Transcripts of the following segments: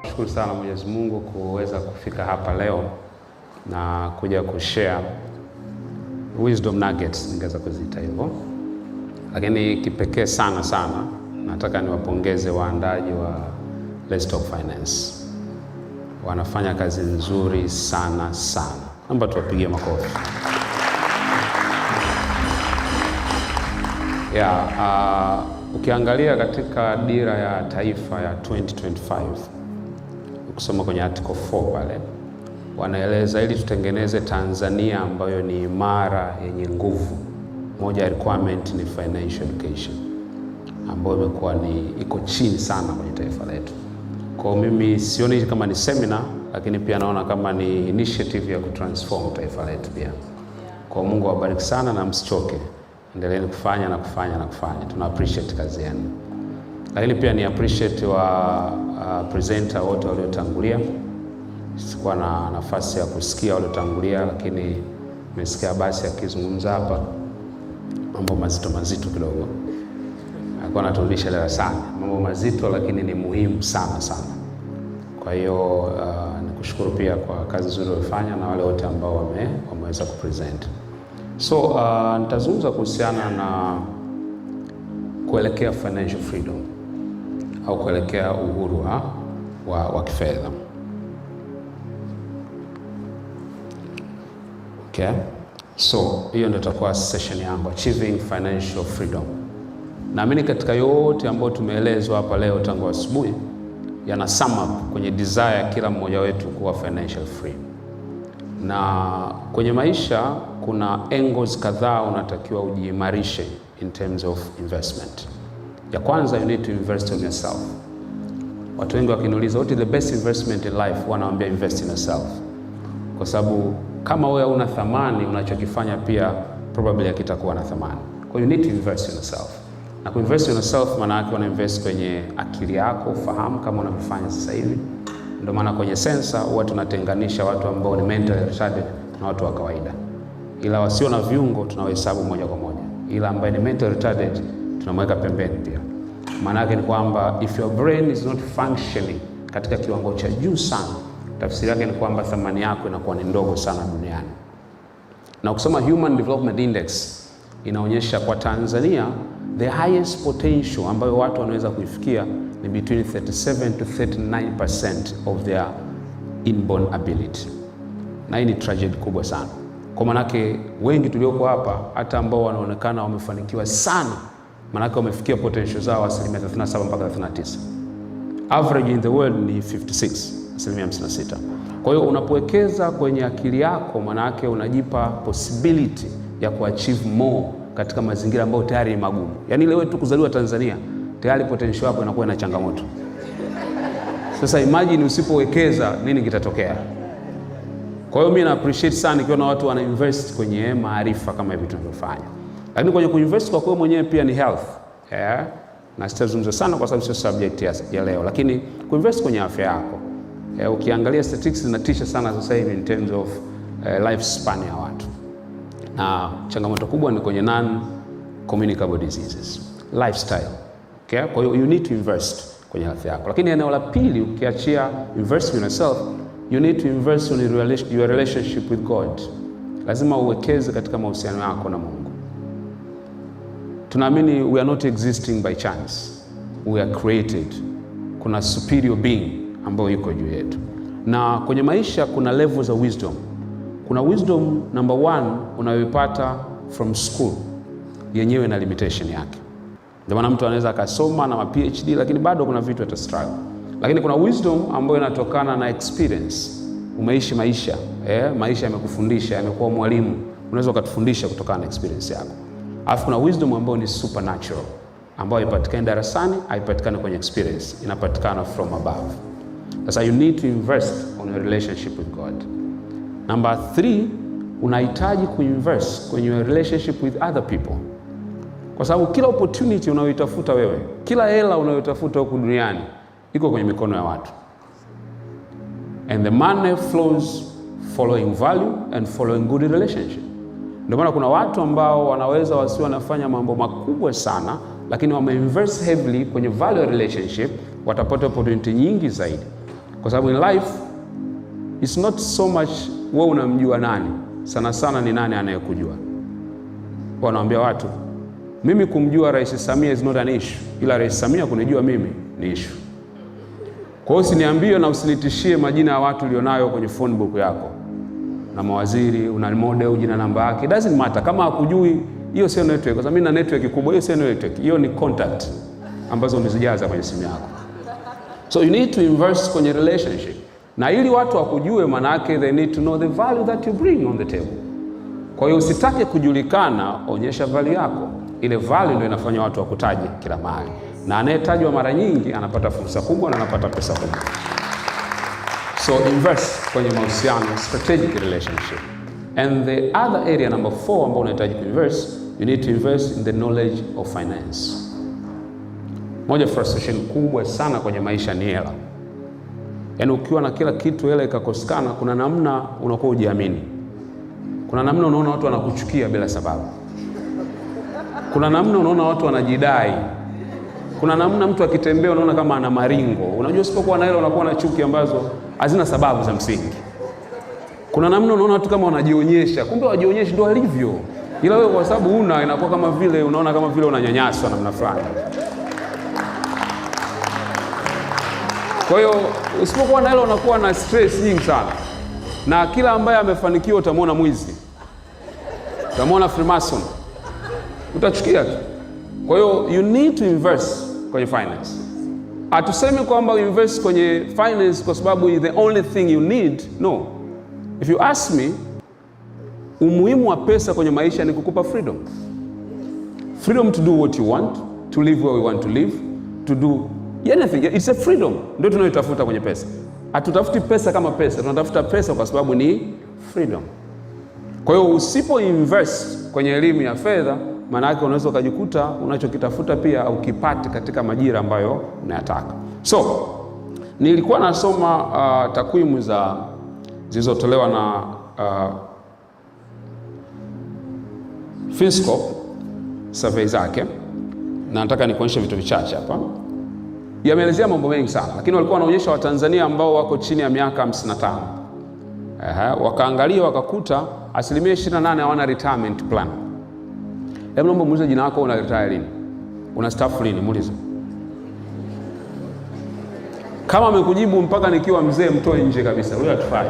Shukuru sana Mwenyezi Mungu kuweza kufika hapa leo na kuja kushare wisdom nuggets, ningeweza kuziita hivyo. Lakini kipekee sana nataka niwapongeze waandaji wa Let's Talk Finance. Wanafanya kazi nzuri sana. Naomba tuwapigie makofi. Ukiangalia katika dira ya taifa ya 2025, ukisoma kwenye article 4 pale, wanaeleza ili tutengeneze Tanzania ambayo ni imara yenye nguvu, moja ya requirement ni financial education, ambayo imekuwa iko chini sana kwenye taifa letu. Kwa mimi sioni kama ni seminar, lakini pia naona kama ni initiative ya kutransform taifa letu pia. Kwa Mungu awabariki sana na msichoke. Endeleeni kufanya na kufanya. Tuna appreciate kazi yenu. Lakini pia ni appreciate wa presenter wote waliotangulia. Sikuwa na nafasi ya kusikia waliotangulia, lakini nimesikia basi akizungumza hapa mambo mazito kidogo. Alikuwa anatulisha darasani mambo mazito, lakini ni muhimu sana. Kwa hiyo nikushukuru pia kwa kazi nzuri uliyofanya na wale wote ambao wameweza kupresent. So nitazungumza kuhusiana na kuelekea financial freedom au kuelekea uhuru wa kifedha. Okay? So hiyo ndio itakuwa session yangu, Achieving Financial Freedom. Naamini katika yote ambayo tumeelezwa hapa leo tangu asubuhi yana sum up kwenye desire ya kila mmoja wetu kuwa financial free. Na kwenye maisha kuna angles kadhaa unatakiwa ujiimarishe in terms of investment. Ya kwanza, you need to invest in yourself. Watu wengi wakiniuliza what is the best investment in life, wanaambia invest in yourself. Kwa sababu kama wewe una thamani, unachokifanya pia probably hakitakuwa na thamani. Kwa you need to invest in yourself. Na kuinvest in yourself maana yake una invest kwenye akili yako, ufahamu kama unavyofanya sasa hivi. Ndio maana kwenye sensa huwa tunatenganisha watu ambao ni mentally retarded na watu wa kawaida. Ila wasio na viungo tunawahesabu moja kwa moja. Ila ambaye ni mentally retarded tunamweka pembeni pia. Maana yake ni kwamba if your brain is not functioning katika kiwango cha juu sana, tafsiri yake ni kwamba thamani yako inakuwa ni ndogo sana duniani. Na ukisoma Human Development Index inaonyesha kwa Tanzania the highest potential ambayo watu wanaweza kuifikia ni between 37 to 39% of their inborn ability. Na hii ni tragedy kubwa sana. Kwa manake wengi tulioko hapa, hata ambao wanaonekana wamefanikiwa sana, manake wamefikia potential zao 37 mpaka 39. Average in the world ni 56%. Kwa hiyo unapowekeza kwenye akili yako, manake unajipa possibility ya kuachieve more katika mazingira ambayo tayari ni magumu. Yaani ile wewe tu kuzaliwa Tanzania, tayari potential yako inakuwa na changamoto. Sasa imagine usipowekeza nini kitatokea. Kwa hiyo mimi na appreciate sana nikiona watu wana invest kwenye maarifa kama hivi tunavyofanya. Lakini kwenye kuinvest kwa kweli mwenyewe pia ni health. Na sitazungumza sana kwa sababu sio subject ya leo, lakini kuinvest kwenye afya yako. Ukiangalia statistics zinatisha sana sasa hivi in terms of lifespan ya watu. Na changamoto kubwa ni kwenye non-communicable diseases, lifestyle. Okay? Kwa hiyo you need to invest kwenye afya yako. Lakini eneo la pili, ukiachia invest in yourself, you need to invest in your relationship with God. Lazima uwekeze katika mahusiano yako na Mungu. Tunaamini we are not existing by chance. We are created. Kuna superior being ambayo yuko juu yetu. Na kwenye maisha kuna levels of wisdom. Kuna wisdom number 1 unayoipata from school, yenyewe na limitation yake. Ndio maana mtu anaweza akasoma na PhD lakini bado kuna vitu ata struggle. Lakini kuna wisdom ambayo inatokana na experience. Umeishi maisha, maisha yamekufundisha, yamekuwa mwalimu. Unaweza ukatufundisha kutokana na experience yako. Alafu kuna wisdom ambayo ni supernatural, ambayo haipatikani darasani, haipatikani kwenye experience, inapatikana from above. Sasa you need to invest on your relationship with God. Number 3, unahitaji kuinvest kwenye your relationship with other people. Kwa sababu kila opportunity unayoitafuta wewe, kila hela unayotafuta huku duniani iko kwenye mikono ya watu. And the money flows following value and following good relationship. Ndio maana kuna watu ambao wanaweza wasiwe wanafanya mambo makubwa sana, lakini wameinvest heavily kwenye value relationship, watapata opportunity nyingi zaidi. kwa sababu in life it's not so much wewe unamjua nani, sana sana ni nani anayekujua. Wanaambia watu, mimi kumjua Rais Samia is not an issue, ila Rais Samia kunijua mimi ni issue. Kwa hiyo usiniambie na usinitishie majina ya watu ulionayo kwenye phone book yako na mawaziri, una model, jina, namba yake, doesn't matter. Kama hakujui, hiyo sio network, kwa sababu mimi na network kubwa, hiyo sio network, hiyo ni contact ambazo umezijaza kwenye simu yako. So you need to invest kwenye relationship, na ili watu wakujue, manake they need to know the value that you bring on the table. Kwa hiyo usitake kujulikana, onyesha value yako. Ile value ndio inafanya watu wakutaje kila mahali, na anayetajwa mara nyingi anapata fursa kubwa na anapata pesa kubwa. So invest kwenye mahusiano, strategic relationship. And the other area number 4 ambao unahitaji kuinvest, you need to invest in the knowledge of finance. Moja frustration kubwa sana kwenye maisha ni hela. Yaani ukiwa na kila kitu hela ikakosekana, kuna namna unakuwa hujiamini. Kuna namna unaona watu wanakuchukia bila sababu. Kuna namna unaona watu wanajidai. Kuna namna mtu akitembea unaona kama ana maringo. Unajua usipokuwa na hela unakuwa na chuki ambazo hazina sababu za msingi. Kuna namna unaona watu kama wanajionyesha, kumbe wajionyeshi ndio walivyo. Ila wewe kwa sababu una inakuwa kama vile unaona kama vile unanyanyaswa namna fulani. Kwa hiyo usipokuwa na hela unakuwa na stress nyingi sana. Na kila ambaye amefanikiwa utamwona mwizi, utamwona Freemason, utachukia tu. Kwa hiyo you need to invest kwenye finance. Hatusemi kwamba invest kwenye finance kwa sababu is the only thing you need. No. If you ask me, umuhimu wa pesa kwenye maisha ni kukupa freedom. Freedom to do what you want, to live where we want to live, to do anything. It's a freedom. Ndio tunayotafuta kwenye pesa. Hatutafuti pesa kama pesa, tunatafuta pesa kwa sababu ni freedom. Kwa hiyo usipo invest kwenye elimu ya fedha, maana yake unaweza ukajikuta unachokitafuta pia au kipate katika majira ambayo unayataka. So, nilikuwa nasoma takwimu zilizotolewa na Finscope, survey zake, na nataka nikuonyeshe vitu vichache hapa. Yameelezea mambo mengi sana, lakini walikuwa wanaonyesha Watanzania ambao wako chini ya miaka 55. Wakaangalia wakakuta 28% hawana retirement plan. Hebu naomba muulize jina lako, una retire lini? Una staafu lini? Muulize. Kama amekujibu mpaka nikiwa mzee, mtoe nje kabisa. Huyo hatufai.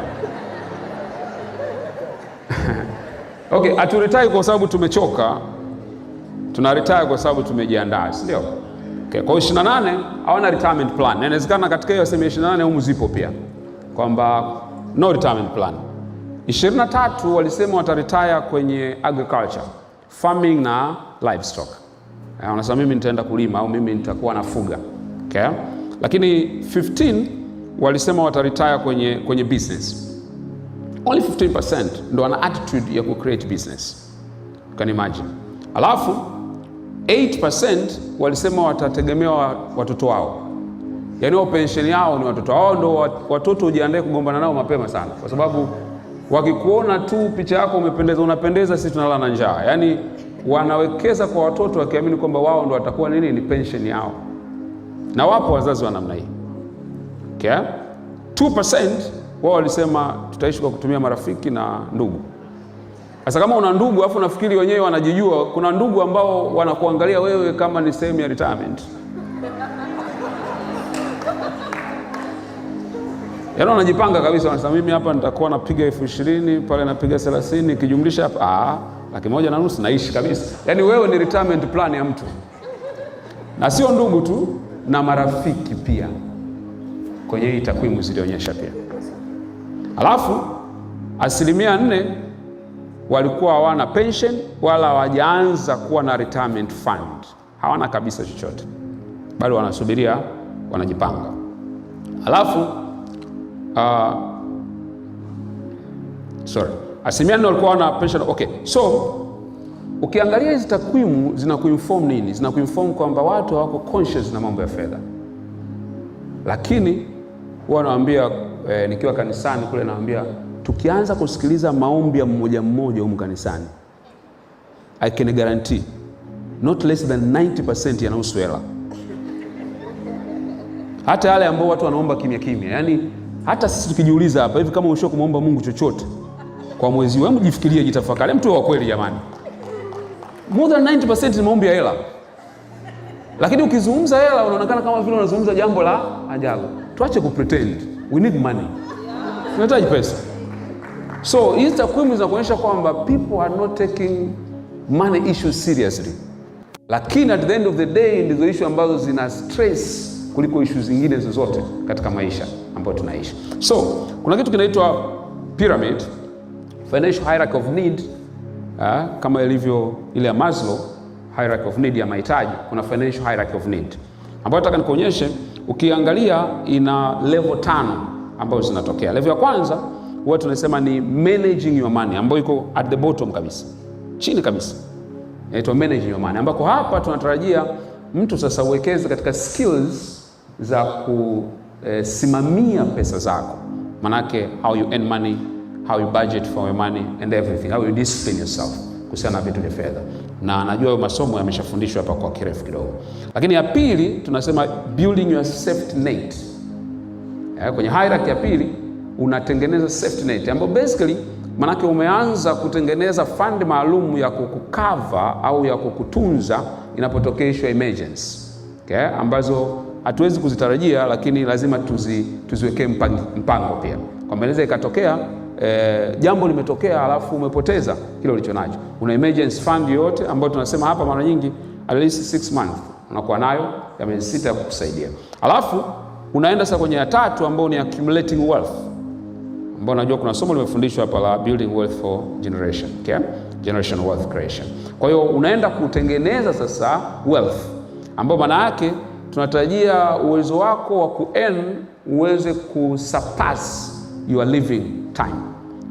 Okay, aturetire kwa sababu tumechoka. Tuna retire kwa sababu tumejiandaa, si ndio? Okay, kwa 28 hawana retirement plan. Na inawezekana katika hiyo 28 humu zipo pia kwamba no retirement plan. 23 walisema wataretire kwenye agriculture, farming na livestock. Wanasema mimi nitaenda kulima au mimi nitakuwa nafuga. Okay? Lakini 15 walisema wataretire kwenye business. Only 15% ndo wana attitude ya ku-create business. You can imagine. Alafu 8% walisema watategemea watoto wao. Yaani wao pension yao ni watoto wao, ndo watoto ujiandae kugombana nao mapema sana. Kwa sababu wakikuona tu picha yako unapendeza, sisi tunalala na njaa. Yaani wanawekeza kwa watoto wakiamini kwamba wao ndo watakuwa ni pension yao. Na wapo wazazi wa namna hii. Okay? 2% wao walisema tutaishi kwa kutumia marafiki na ndugu. Sasa kama una ndugu afu nafikiri wenyewe wanajijua, kuna ndugu ambao wanakuangalia wewe kama ni sehemu ya retirement. Yaani wanajipanga kabisa, wanasema mimi hapa nitakuwa napiga 20,000, pale napiga 30, nikijumlisha hapa 1,500 naishi kabisa. Yaani wewe ni retirement plan ya mtu. Na sio ndugu tu, na marafiki pia. Kwenye hii takwimu zilionyesha pia. Alafu 4% walikuwa hawana pension wala hawajaanza kuwa na retirement fund. Hawana kabisa chochote. Bado wanasubiria, wanajipanga. Alafu 4% walikuwa wana pension. Okay. So ukiangalia hizi takwimu zinakuinform nini? Zinakuinform kwamba watu hawako conscious na mambo ya fedha. Lakini huwa nawaambia nikiwa kanisani kule, nawaambia tukianza kusikiliza maombi ya mmoja huko kanisani, I can guarantee not less than 90% yanahusu hela. Hata yale ambao watu wanaomba kimya kimya, yani Hata sisi tukijiuliza hapa hivi, kama usho kumuomba Mungu chochote kwa mwezi wangu, jifikirie, jitafakari, mtu wa kweli jamani. More than 90% ni maombi ya hela. Lakini ukizungumza hela unaonekana kama vile unazungumza jambo la ajabu. Tuache kupretend. We need money. Tunahitaji pesa. So hizi takwimu zinakuonyesha kwamba people are not taking money issues seriously. Lakini at the end of the day ndizo issue ambazo zina stress kuliko issue zingine zozote katika maisha ambayo tunaishi. So kuna kitu kinaitwa pyramid, financial hierarchy of need. Kama ilivyo ile ya Maslow hierarchy of need ya mahitaji, kuna financial hierarchy of need ambayo nataka nikuonyeshe. Ukiangalia ina level 5 ambazo zinatokea. Level ya kwanza huwa tunasema ni managing your money, ambayo iko at the bottom kabisa, chini kabisa, inaitwa managing your money, ambako hapa tunatarajia mtu sasa uwekeze katika skills za kusimamia pesa zako. Manake how you earn money, how you budget for your money and everything, how you discipline yourself kuhusiana na vitu vya fedha. Na najua hayo masomo yameshafundishwa hapa kwa kirefu kidogo. Lakini ya pili tunasema building your safety net. Kwenye hierarchy ya pili unatengeneza safety net, ambapo basically manake umeanza kutengeneza fund maalum ya kukucover au ya kukutunza inapotokea issue emergency. Okay? Ambazo hatuwezi kuzitarajia, lakini lazima tuziwekee mpango pia. Kwa maana ikatokea jambo limetokea alafu umepoteza kile ulicho nacho, una emergency fund yote ambayo tunasema hapa mara nyingi at least 6 months unakuwa nayo ya miezi 6 ya kukusaidia. Alafu unaenda sasa kwenye ya tatu ambayo ni accumulating wealth, ambapo najua kuna somo limefundishwa hapa la building wealth for generation. Okay? Generational wealth creation. Kwa hiyo unaenda kutengeneza sasa wealth, ambapo maana yake tunatarajia uwezo wako wa ku-earn uweze kusurpass your living time,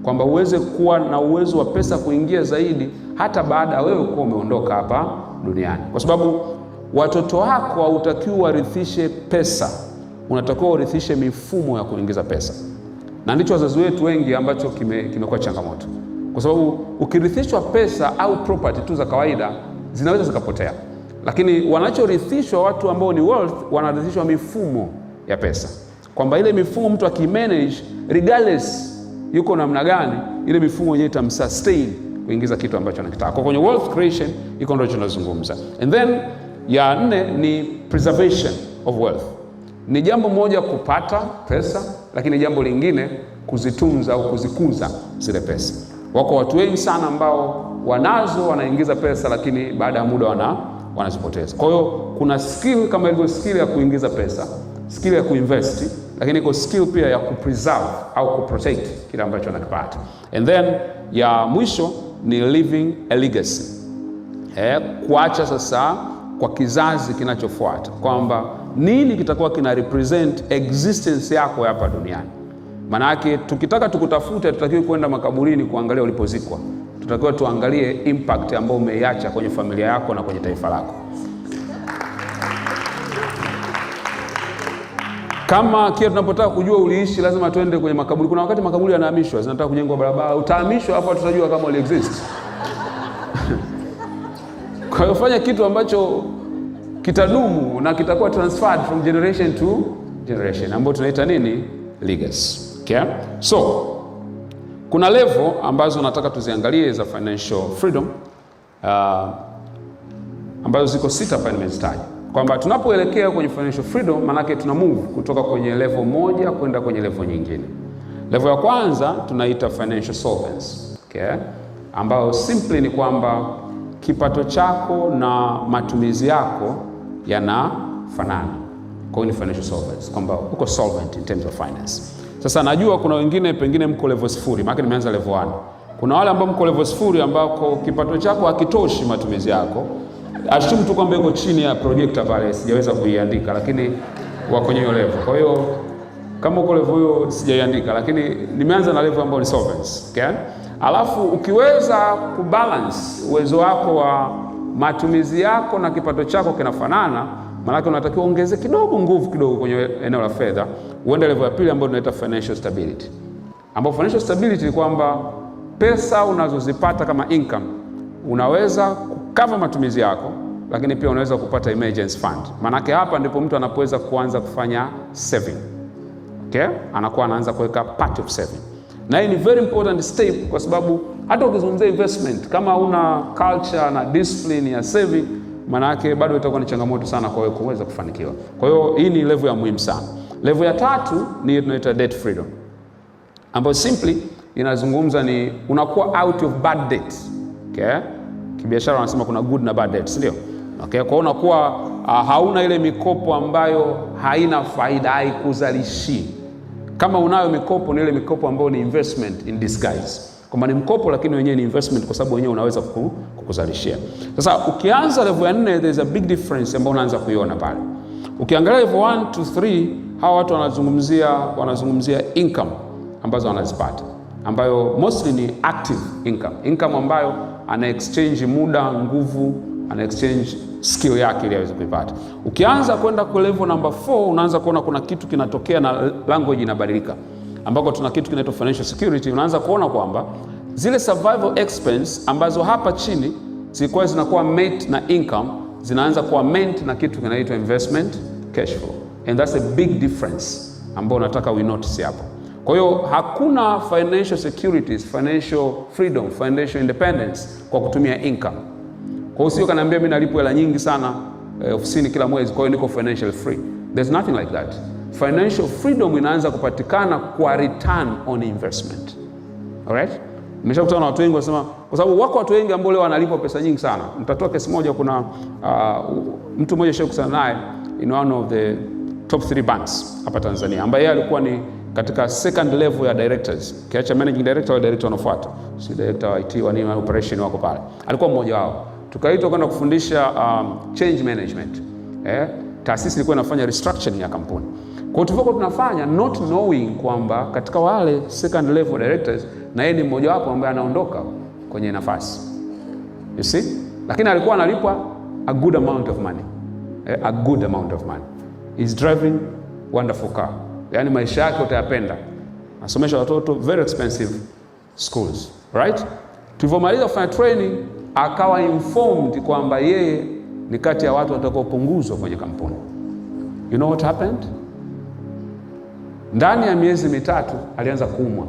kwamba uweze kuwa na uwezo wa pesa kuingia zaidi hata baada ya wewe kuwa umeondoka hapa duniani. Kwa sababu watoto wako hautakiwi warithishe pesa, unatakiwa urithishe mifumo ya kuingiza pesa. Na ndicho wazazi wetu wengi ambacho kimekuwa changamoto. Kwa sababu ukirithishwa pesa au property tu za kawaida zinaweza zikapotea. Lakini wanachorithishwa watu ambao ni wealth, wanarithishwa mifumo ya pesa. Kwamba ile mifumo mtu akimanage regardless yuko namna gani, ile mifumo yenyewe itamsustain kuingiza kitu ambacho anakitaka. Kwa kwenye wealth creation iko ndio tunazungumza. And then ya 4 ni preservation of wealth. Ni jambo moja kupata pesa, lakini jambo lingine kuzitunza au kuzikuza zile pesa. Wako watu wengi sana ambao wanazo, wanaingiza pesa, lakini baada ya muda wanazipoteza. Kwa hiyo kuna skill kama ilivyo skill ya kuingiza pesa, skill ya kuinvest, lakini iko skill pia ya kupreserve au kuprotect kile ambacho anakipata. And then ya mwisho ni living a legacy. Kuacha sasa kwa kizazi kinachofuata kwamba nini kitakuwa kina represent existence yako hapa duniani. Maana yake tukitaka tukutafute, tutakiwa kwenda makaburini kuangalia ulipozikwa. Tutakiwa tuangalie impact ambayo umeiacha kwenye familia yako na kwenye taifa lako. Kama kile tunapotaka kujua uliishi, lazima tuende kwenye makaburi. Kuna wakati makaburi yanahamishwa, zinataka kujengwa barabara, utahamishwa hapo tutajua kama uli exist. Kwa hiyo fanya kitu ambacho kitadumu na kitakuwa transferred from generation to generation, ambayo tunaita nini? Legacy. Okay? So kuna level ambazo nataka tuziangalie za financial freedom ambazo ziko 6 hapa nimezitaja. Kwamba tunapoelekea kwenye financial freedom, manake tuna move kutoka kwenye level moja kwenda kwenye level nyingine. Level ya kwanza tunaita financial solvency. Okay? Ambayo simply ni kwamba kipato chako na matumizi yako yanafanana. Kwa hiyo ni financial solvency, kwamba uko solvent in terms of finance. Sasa najua kuna wengine pengine mko level 0, maana nimeanza level 1. Kuna wale ambao mko level 0 ambao kipato chako hakitoshi matumizi yako. Assume tu kwamba uko chini ya projector pale, sijaweza kuiandika, lakini wako kwenye hiyo level. Kwa hiyo kama uko level hiyo sijaiandika, lakini nimeanza na level ambayo ni solvency. Okay? Alafu ukiweza kubalance uwezo wako wa matumizi yako na kipato chako kinafanana, maana unatakiwa ongeze kidogo nguvu kidogo kwenye eneo la fedha, uende level ya pili ambayo tunaita financial stability. Ambapo financial stability ni kwamba pesa unazozipata kama income unaweza kukava matumizi yako, lakini pia unaweza kupata emergency fund. Maana hapa ndipo mtu anapoweza kuanza kufanya saving. Okay? Anakuwa anaanza kuweka part of saving. Na hii ni very important step, kwa sababu hata ukizungumzia investment kama una culture na discipline ya saving, maana yake bado itakuwa ni changamoto sana kwa wewe kuweza kufanikiwa. Kwa hiyo hii ni level ya muhimu sana. Level ya 3 ni tunaita debt freedom, ambayo simply inazungumza ni unakuwa out of bad debt. Okay? Kibiashara wanasema kuna good na bad debt, ndio? Okay? Kwa hiyo unakuwa hauna ile mikopo ambayo haina faida, haikuzalishi. Kama unayo mikopo, ni ile mikopo ambayo ni investment in disguise. Kama ni mkopo lakini wenyewe ni investment, kwa sababu wenyewe unaweza kukuzalishia. Sasa ukianza level ya 4, there is a big difference ambayo unaanza kuiona pale. Ukiangalia level 1 to 3, hawa watu wanazungumzia income ambazo wanazipata, ambayo mostly ni active income ambayo ana exchange muda, nguvu, ana exchange skill yake ili aweze kuipata. Ukianza kwenda kwa level number 4, unaanza kuona kuna kitu kinatokea na language inabadilika, ambako tuna kitu kinaitwa financial security. Unaanza kuona kwamba zile survival expense ambazo hapa chini zilikuwa zinakuwa met na income, zinaanza kuwa met na kitu kinaitwa investment cash flow, and that's a big difference ambao nataka we notice hapo. Kwa hiyo hakuna financial securities, financial freedom, financial independence kwa kutumia income. Kwa hiyo sio kanaambia mimi nalipo hela nyingi sana ofisini kila mwezi, kwa hiyo niko financial free. There's nothing like that. Financial freedom inaanza kupatikana kwa return on investment. Alright? Nimeshakutana na watu wengi wanasema, kwa sababu wako watu wengi ambao leo wanalipa pesa nyingi sana. Nitatoa kesi moja. Kuna mtu mmoja shakutana naye in one of the top 3 banks hapa Tanzania, ambaye yeye alikuwa ni katika second level ya directors. Kiacha managing director, wa director wanafuata, si director wa IT wa nini operation wako pale. Alikuwa mmoja wao. Tukaitwa kwenda kufundisha change management. Taasisi ilikuwa inafanya restructuring ya kampuni. Kwa hiyo tulikuwa tunafanya not knowing kwamba katika wale second level directors na yeye ni mmoja wapo ambaye anaondoka kwenye nafasi. You see? Lakini alikuwa analipwa a good amount of money. A good amount of money. He's driving wonderful car. Yaani maisha yake utayapenda. Anasomesha watoto very expensive schools, right? Tulipomaliza kufanya training, akawa informed kwamba yeye ni kati ya watu watakaopunguzwa kwenye kampuni. You know what happened? Ndani ya miezi 3 alianza kuumwa.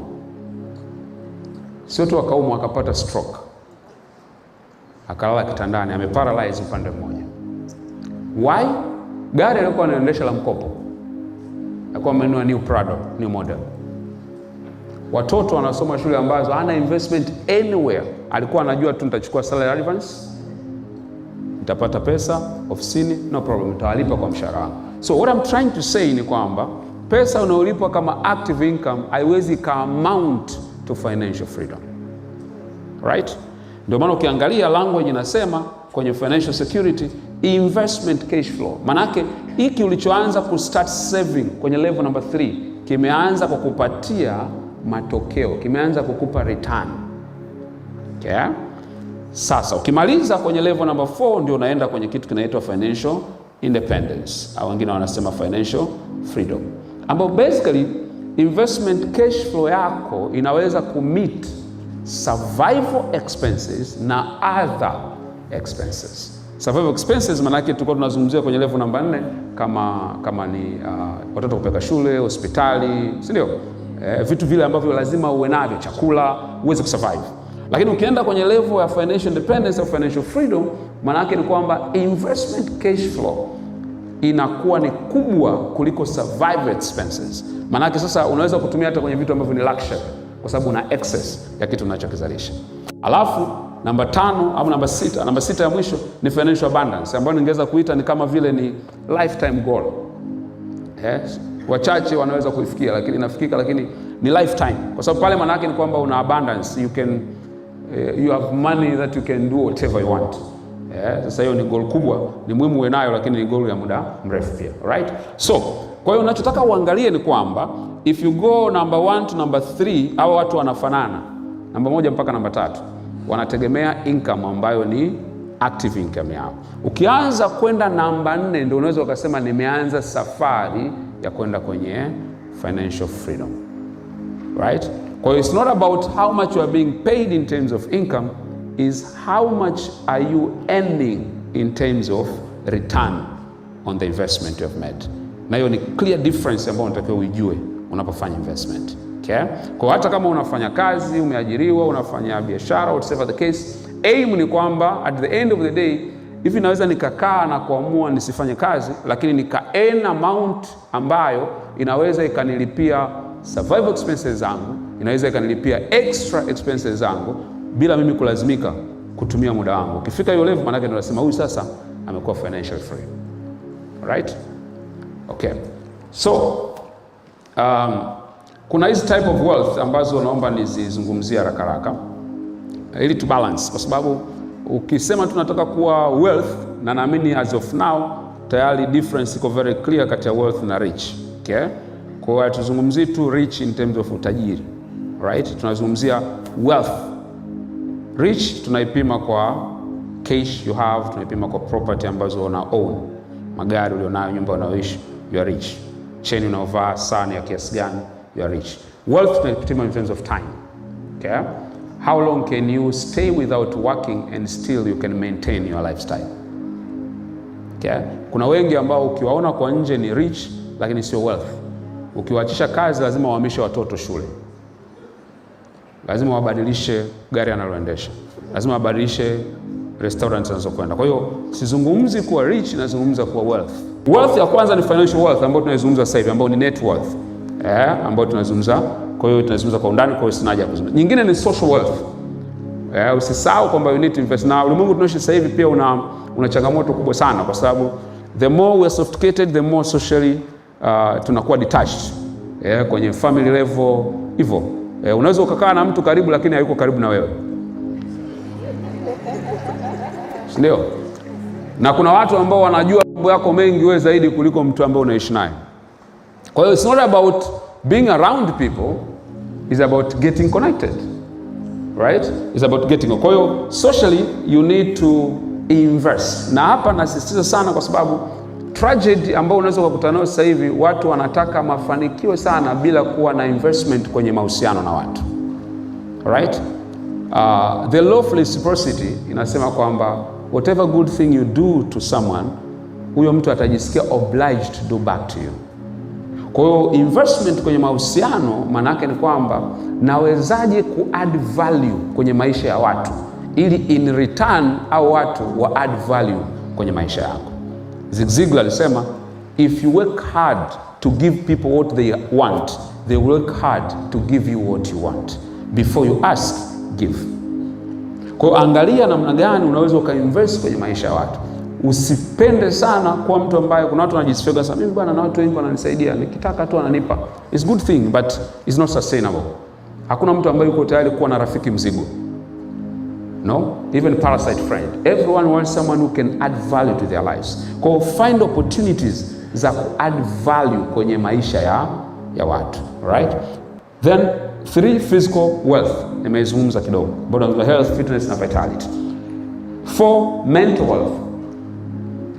Sio tu akaumwa, akapata stroke. Akalala kitandani, ameparalyze upande mmoja. Why? Gari alikuwa anaendesha la mkopo. Alikuwa amenunua new Prado, new model. Watoto wanasoma shule ambazo hana investment anywhere. Alikuwa anajua tu nitachukua salary advance, nitapata pesa ofisini, no problem, nitawalipa kwa mshahara wangu. So what I'm trying to say ni kwamba pesa unayolipwa kama active income haiwezi ka amount to financial freedom. Right? Ndio maana ukiangalia language inasema kwenye financial security, investment cash flow. Manake hiki ulichoanza ku start saving kwenye level number 3 kimeanza kukupatia matokeo, kimeanza kukupa return. Okay? Sasa ukimaliza kwenye level number 4 ndio unaenda kwenye kitu kinaitwa financial independence, au wengine wanasema financial freedom, ambapo basically investment cash flow yako inaweza kumeet survival expenses na other expenses. Survival expenses maana yake tulikuwa tunazungumzia kwenye level namba 4 kama ni watoto kupeleka shule, hospitali, si ndio? Vitu vile ambavyo lazima uwe navyo, chakula, uweze kusurvive. Lakini ukienda kwenye level ya financial independence au financial freedom, maana yake ni kwamba investment cash flow inakuwa ni kubwa kuliko survival expenses. Maana yake sasa unaweza kutumia hata kwenye vitu ambavyo ni luxury kwa sababu una excess ya kitu unachokizalisha. Alafu namba 5 au namba 6, namba 6 ya mwisho ni financial abundance, ambayo ningeweza kuita ni kama vile ni lifetime goal. Wachache wanaweza kuifikia, lakini inafikika, lakini ni lifetime. Kwa sababu pale maana yake ni kwamba una abundance, you have money that you can do whatever you want. Sasa hiyo ni goal kubwa, ni muhimu uwe nayo, lakini ni goal ya muda mrefu pia. Right? So, kwa hiyo unachotaka uangalie ni kwamba if you go number 1 to number 3, hao watu wanafanana. Namba 1 mpaka namba 3 wanategemea income ambayo ni active income yao. Ukianza kwenda namba 4 ndio unaweza ukasema nimeanza safari ya kwenda kwenye financial freedom. Right? Kwa hiyo it's not about how much you are being paid in terms of income, is how much are you earning in terms of return on the investment you have made. Na hiyo ni clear difference ambayo unatakiwa ujue unapofanya investment. Okay? Kwa hata kama unafanya kazi, umeajiriwa, unafanya biashara, whatever the case, aim ni kwamba at the end of the day, hivi naweza nikakaa na kuamua nisifanye kazi, lakini nika earn amount ambayo inaweza ikanilipia survival expenses zangu, inaweza ikanilipia extra expenses zangu bila mimi kulazimika kutumia muda wangu. Ukifika hiyo level, maana yake tunasema huyu sasa amekuwa financial free. Right? Okay. So kuna hizi type of wealth ambazo naomba nizizungumzia haraka ili to balance, kwa sababu ukisema tunataka kuwa wealth, na naamini as of now tayari difference iko very clear kati ya wealth na rich. Okay? Kwa hiyo tuzungumzie tu rich in terms of utajiri. Right? Tunazungumzia wealth. Rich tunaipima kwa cash you have, tunaipima kwa property ambazo una own, magari ulionayo, nyumba unayoishi, you are rich. Chain unaovaa, saa ya kiasi gani, you are rich. Wealth tunaipima in terms of time. Okay? How long can you stay without working and still you can maintain your lifestyle? Okay? Kuna wengi ambao ukiwaona kwa nje ni rich lakini sio wealth. Ukiwaachisha kazi lazima wahamishe watoto shule, lazima wabadilishe gari analoendesha, lazima wabadilishe restaurant anazokwenda. Kwa hiyo sizungumzi kuwa rich, nazungumza kuwa wealth. Wealth ya kwanza ni financial wealth ambayo tunazungumza sasa hivi, ambayo ni net worth. Ambayo tunazungumza, kwa hiyo tunazungumza kwa undani, kwa hiyo sinaja kuzungumza. Nyingine ni social wealth. Usisahau kwamba you need to invest. Na ulimwengu tunaishi sasa hivi pia una changamoto kubwa sana, kwa sababu the more we are sophisticated, the more socially tunakuwa detached. Kwenye family level hivyo. Unaweza ukakaa na mtu karibu lakini hayuko karibu na wewe. Ndio. Na kuna watu ambao wanajua mambo yako mengi wewe zaidi kuliko mtu ambaye unaishi naye. Kwa hiyo it's not about being around people, it's about getting connected. Right? It's about getting. Kwa hiyo socially you need to invest. Na hapa nasisitiza sana kwa sababu tragedy ambayo unaweza kukutana nayo sasa hivi, watu wanataka mafanikio sana bila kuwa na investment kwenye mahusiano na watu. Right? The law of reciprocity inasema kwamba whatever good thing you do to someone, huyo mtu atajisikia obliged to do back to you. Kwa hiyo investment kwenye mahusiano maana yake ni kwamba nawezaje ku-add value kwenye maisha ya watu ili in return au watu wa add value kwenye maisha yako. Zig Ziglar alisema if you work hard to give people what they want, they work hard to give you what you want. Before you ask, give. Kwa hiyo angalia namna gani unaweza ukainvest kwenye maisha ya watu. Usipende sana kwa mtu ambaye kuna watu wanajisifia sana, mimi bwana na watu wengi wananisaidia, nikitaka tu ananipa. It's good thing but it's not sustainable. Hakuna mtu ambaye yuko tayari kuwa na rafiki mzigo. No, even parasite friend. Everyone wants someone who can add value to their lives. Kwa hiyo find opportunities za ku-add value kwenye maisha ya watu, right? Then 3, physical wealth. Nimezungumza kidogo. About health, fitness na vitality. 4, mental wealth.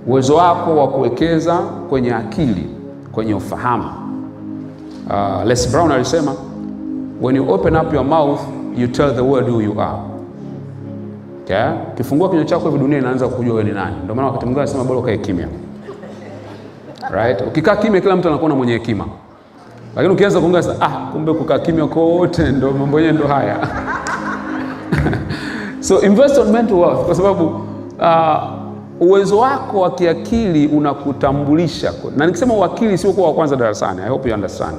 Uwezo wako wa kuwekeza kwenye akili, kwenye ufahamu. Les Brown alisema, when you open up your mouth, you tell the world who you are. Okay? Kifungua kinywa chako hivi dunia inaanza kujua wewe ni nani. Ndio maana wakati mwingine anasema bora ukae kimya. Right? Ukikaa kimya kila mtu anakuona mwenye hekima. Lakini ukianza kuongea sasa, kumbe kukaa kimya kote ndio mambo yenyewe ndio haya. So invest on mental wealth kwa sababu uwezo wako wa kiakili unakutambulisha. Na nikisema uakili sio kwa kwanza darasani. I hope you understand.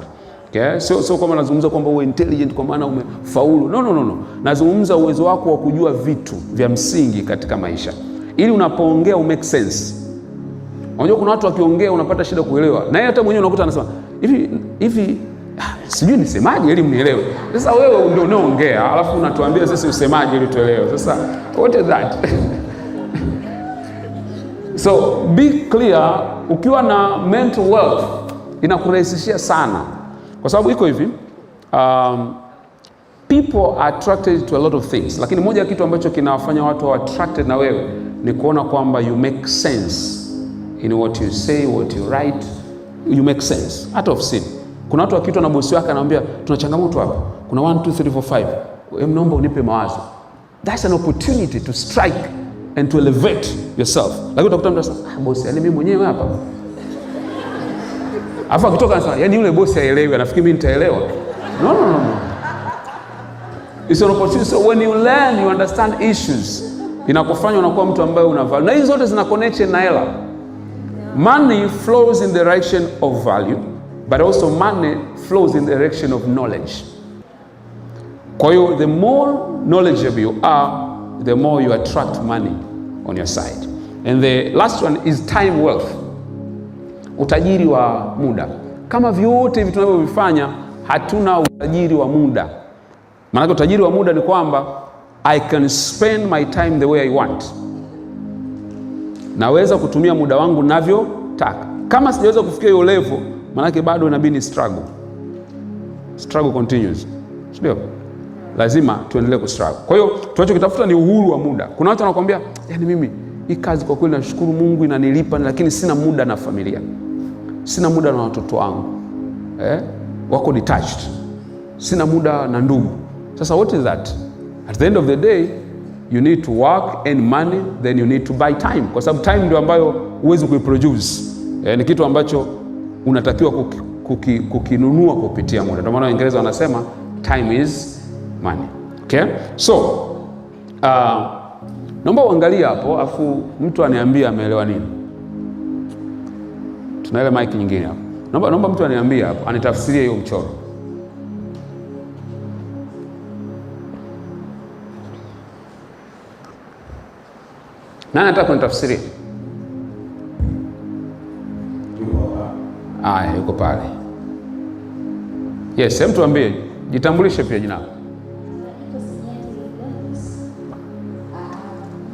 Okay? So kama nazungumza kwamba uwe intelligent kwa maana umefaulu. No. Nazungumza uwezo wako wa kujua vitu vya msingi katika maisha. Ili unapoongea make sense. Unajua kuna watu wakiongea unapata shida kuelewa. Na yeye hata mwenyewe unakuta anasema, hivi sijui nisemaje ili mnielewe. Sasa wewe ndio unaongea, alafu unatuambia sisi usemaje ili tuelewe. Sasa what is that? So be clear, ukiwa na mental wealth inakurahisishia sana. Kwa sababu iko hivi, people are attracted to a lot of things. Lakini moja ya kitu ambacho kinawafanya watu wa attracted na wewe ni kuona kwamba you make sense in what you say, what you write. You make sense out of sin. Kuna watu wakiitwa na bosi wake anamwambia tuna changamoto hapa. Kuna 1 2 3 4 5. Naomba unipe mawazo. That's an opportunity to strike and to elevate yourself. Lakini utakuta mtu anasema, bosi, yani mimi mwenyewe hapa. Alafu akitoka anasema, yaani yule bosi haelewi, anafikiri mimi nitaelewa. No. It's an opportunity. So when you learn, you understand issues, inakufanya unakuwa mtu ambaye una value. Na hizo zote zina connection na hela. Money flows in the direction of value, but also money flows in the direction of knowledge. Kwa hiyo the more knowledgeable you are, the more you attract money on your side. And the last one is time wealth. Utajiri wa muda. Kama vyote hivi tunavyovifanya, hatuna utajiri wa muda. Maana utajiri wa muda ni kwamba I can spend my time the way I want. Naweza kutumia muda wangu navyotaka. Kama sijaweza kufikia hiyo level, maana bado inabidi struggle. Struggle continues. Ndio. Lazima tuendelee kustruggle. Kwa hiyo tunachokitafuta ni uhuru wa muda. Kuna watu wanakuambia, yaani mimi hii kazi kwa kweli nashukuru Mungu inanilipa, lakini sina muda na familia. Sina muda na watoto wangu. Wako detached. Sina muda na ndugu. Sasa what is that? At the end of the day, you need to work, earn money, then you need to buy time. Kwa sababu time ndio ambayo huwezi kuiproduce. Ni kitu ambacho unatakiwa kukinunua kupitia muda. Ndio maana Waingereza wanasema time is money. Okay? So, naomba uangalie hapo, afu mtu aniambie ameelewa nini. Tuna ile mic nyingine hapo. Naomba mtu aniambie hapo, anitafsirie hiyo mchoro. Nani anataka kunitafsiria? Yuko pale. Yes, hem tuambie, jitambulishe pia jina lako.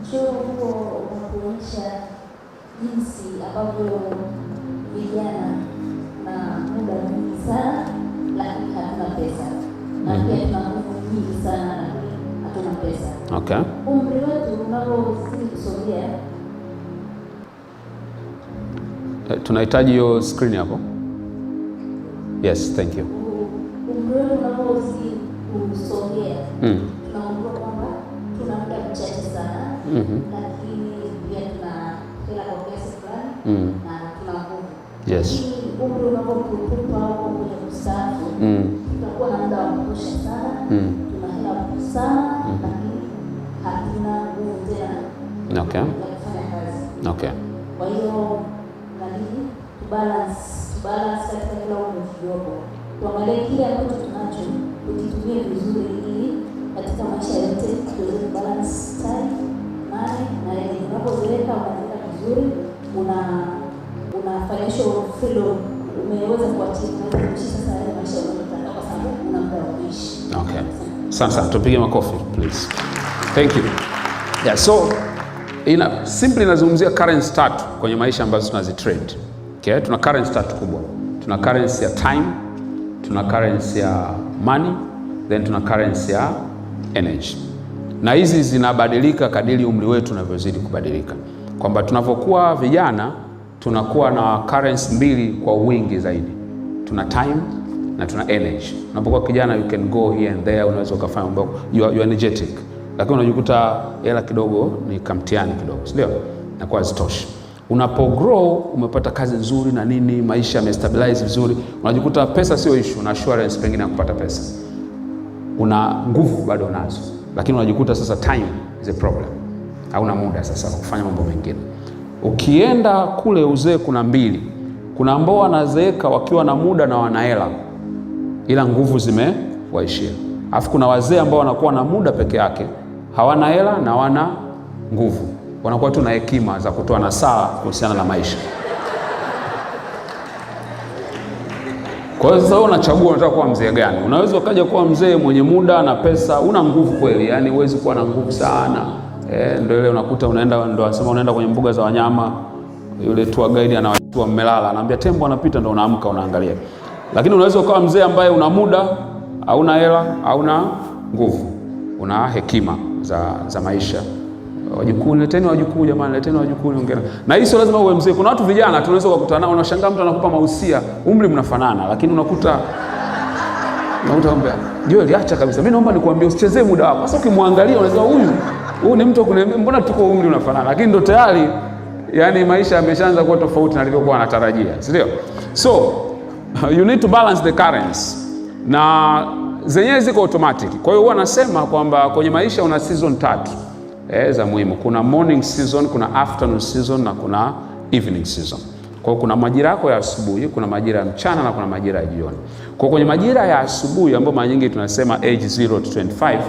Mchoro huo unaonyesha jinsi ambavyo vijana na muda mwingi sana lakini hatuna pesa. Na pia tuna nguvu nyingi sana lakini hatuna pesa. Okay. Umri wetu unavyozidi kusogea. Tunahitaji hiyo screen hapo. Yes, thank you. Umri wetu unavyozidi kusogea. Tunaona kwamba tuna muda mchache sana. Lakini pia tuna hela kwa kiasi fulani na tuna nguvu. Yes. Umri unapokupa au kwenye kustaafu, tutakuwa na muda wa kutosha sana. Tuna hela sana lakini hatuna nguvu tena. Okay. Ya kufanya kazi. Okay. Kwa hiyo inabidi tubalance katika kila umri kidogo. Tuangalie kile ambacho tunacho, tukitumie vizuri ili katika maisha yote tuweze kubalance time, money na ile unapozeleka unaenda vizuri, una financial freedom, umeweza kuishi sasa ile maisha unayotaka kwa sababu una muda wa kuishi. Okay. Sana tupige makofi please. Thank you. Yeah, so simply inazungumzia currency tatu kwenye maisha ambazo tunazitrade. Okay, tuna currency tatu kubwa. Tuna currency ya time, tuna currency ya money, then tuna currency ya energy. Na hizi zinabadilika kadiri umri wetu unavyozidi kubadilika. Kwamba tunapokuwa vijana tunakuwa na currency mbili kwa wingi zaidi. Tuna time na tuna energy. Unapokuwa kijana you can go here and there, unaweza ukafanya mambo, you are energetic. Lakini unajikuta hela kidogo ni kamtiani kidogo, ndio? Na kwa zitoshi. Unapo grow umepata kazi nzuri na nini, maisha yamestabilize vizuri, unajikuta pesa sio issue, na assurance pengine ya kupata pesa. Una nguvu bado nazo, lakini unajikuta sasa time is a problem. Hauna muda sasa kufanya mambo mengine. Ukienda kule uzee kuna mbili. Kuna ambao wanazeeka wakiwa na muda na wana hela, ila nguvu zimewaishia. Alafu kuna wazee ambao wanakuwa na muda peke yake, hawana hela na wana nguvu. Wanakuwa tu na hekima za kutoa nasaha kuhusiana na maisha. Kwa hiyo sasa unachagua unataka kuwa mzee gani. Unaweza ukaja kuwa mzee mwenye muda na pesa, una nguvu kweli, yani huwezi kuwa na nguvu sana. Ndio ile unakuta unaenda, ndio anasema unaenda kwenye mbuga za wanyama, yule tour guide anawachukua mmelala, anaambia tembo anapita, ndio unaamka unaangalia. Lakini unaweza ukawa mzee ambaye una muda, hauna hela, hauna nguvu, una hekima za maisha. Wajukuu, leteni wajukuu jamani, leteni wajukuu ongea. Na hii sio lazima uwe mzee. Kuna watu vijana tunaweza kukutana nao, unashangaa mtu anakupa mahusia, umri mnafanana, lakini unakuta kwamba Joel, acha kabisa. Mimi naomba nikuambie usichezee muda wako. Sasa ukimwangalia unasema huyu ni mtu mbona tuko umri unafanana, lakini ndo tayari yani maisha yameshaanza kuwa tofauti na alivyokuwa anatarajia, si ndio? So You need to balance the currency. Na zenyewe ziko automatic. Kwa hiyo huwa nasema kwamba kwenye maisha una season 3 za muhimu. Kuna morning season, kuna afternoon season na kuna evening season. Kwa hiyo kuna majira yako ya asubuhi, kuna majira ya mchana na kuna majira ya jioni. Kwa kwenye majira ya asubuhi ambayo mara nyingi tunasema age 0 to 25,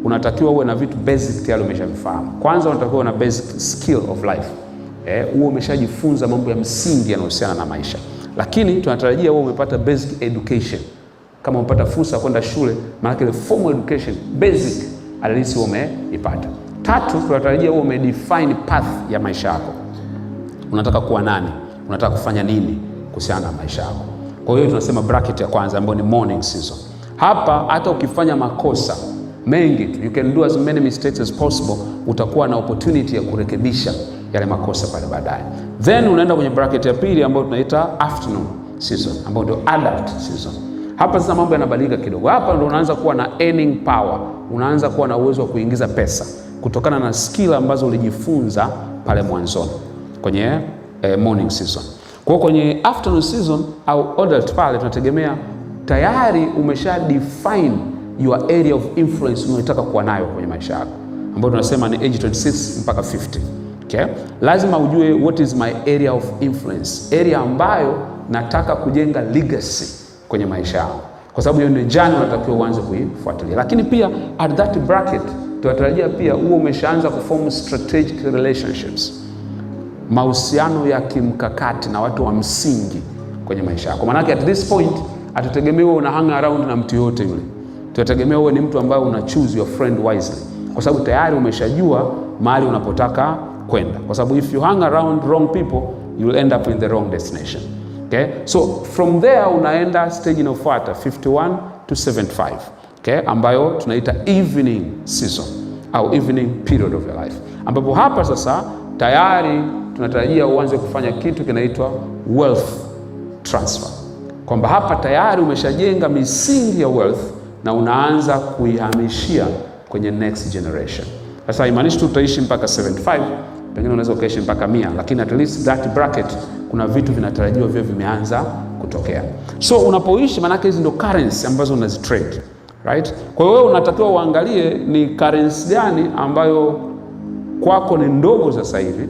unatakiwa uwe na vitu basic tayari umeshavifahamu. Kwanza unatakiwa uwe na basic skill of life. Uwe umeshajifunza mambo ya msingi yanayohusiana na maisha. Lakini tunatarajia uwe umepata basic education. Kama umepata fursa kwenda shule, maana ile formal education basic at least umeipata. 3, tunatarajia uwe umedefine path ya maisha yako. Unataka kuwa nani? Unataka kufanya nini kuhusiana na maisha yako? Kwa hiyo tunasema bracket ya kwanza ambayo ni morning season. Hapa hata ukifanya makosa mengi, you can do as many mistakes as possible, utakuwa na opportunity ya kurekebisha yale makosa pale baadaye. Then unaenda kwenye bracket ya pili ambayo tunaita afternoon season, ambayo ndio adult season. Hapa sasa mambo yanabadilika kidogo. Hapa ndio unaanza kuwa na earning power, unaanza kuwa na uwezo wa kuingiza pesa kutokana na skill ambazo ulijifunza pale mwanzoni kwenye morning season. Kwa kwenye afternoon season au adult pale tunategemea tayari umesha define your area of influence unayotaka kuwa nayo kwenye maisha yako, ambayo tunasema ni age 26 mpaka 50. Okay? Lazima ujue what is my area of influence, area ambayo nataka kujenga legacy kwenye maisha yangu, kwa sababu hiyo ndio jani unatakiwa uanze kuifuatilia. Lakini pia at that bracket tunatarajia pia uwe umeshaanza kuform strategic relationships, mahusiano ya kimkakati na watu wa msingi kwenye maisha yako. Maana at this point hatutegemea una hang around na mtu yote yule. Tunategemea uwe ni mtu ambaye una choose your friend wisely, kwa sababu tayari umeshajua mahali unapotaka kwenda, kwa sababu if you hang around wrong people you will end up in the wrong destination. Okay? So from there unaenda stage inayofuata 51 to 75, okay, ambayo tunaita evening season au evening period of your life, ambapo hapa sasa tayari tunatarajia uanze kufanya kitu kinaitwa wealth transfer, kwamba hapa tayari umeshajenga misingi ya wealth na unaanza kuihamishia kwenye next generation. Sasa haimaanishi tu utaishi mpaka 75, pengine unaweza ukaishi mpaka 100, lakini at least that bracket kuna vitu vinatarajiwa vile vimeanza kutokea. So unapoishi, maana hizi ndio currency ambazo unazitrade, right? Kwa hiyo wewe unatakiwa uangalie ni currency gani ambayo kwako ni ndogo sasa hivi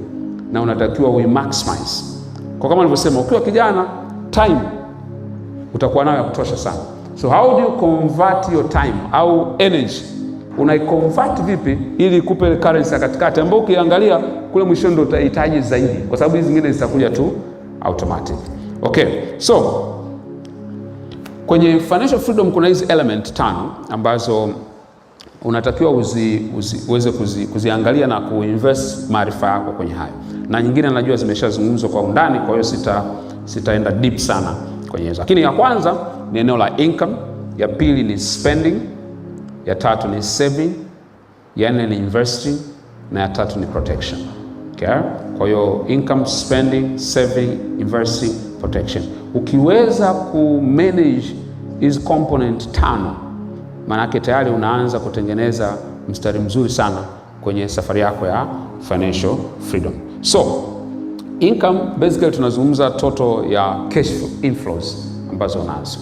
na unatakiwa uimaximize. Kwa kama nilivyosema, ukiwa kijana time utakuwa nayo ya kutosha sana. So how do you convert your time au energy? Unaiconvert vipi ili ikupe currency ya katikati ambayo ukiangalia kule mwisho ndio utahitaji zaidi, kwa sababu hizi zingine zitakuja tu automatic. Okay, so kwenye financial freedom kuna hizi element 5 ambazo unatakiwa uweze kuziangalia na kuinvest maarifa yako kwenye hayo, na nyingine najua zimeshazungumzwa kwa undani, kwa hiyo sitaenda deep sana kwenye hizo. Lakini ya kwanza ni eneo la income, ya pili ni spending, ya tatu ni saving, ya nne ni investing, na ya tatu ni protection. Okay? Kwa hiyo income, spending, saving, investing, protection. Ukiweza kumanage hizi component 5, maanake tayari unaanza kutengeneza mstari mzuri sana kwenye safari yako ya financial freedom. So income basically tunazungumza total ya cash inflows ambazo unazo.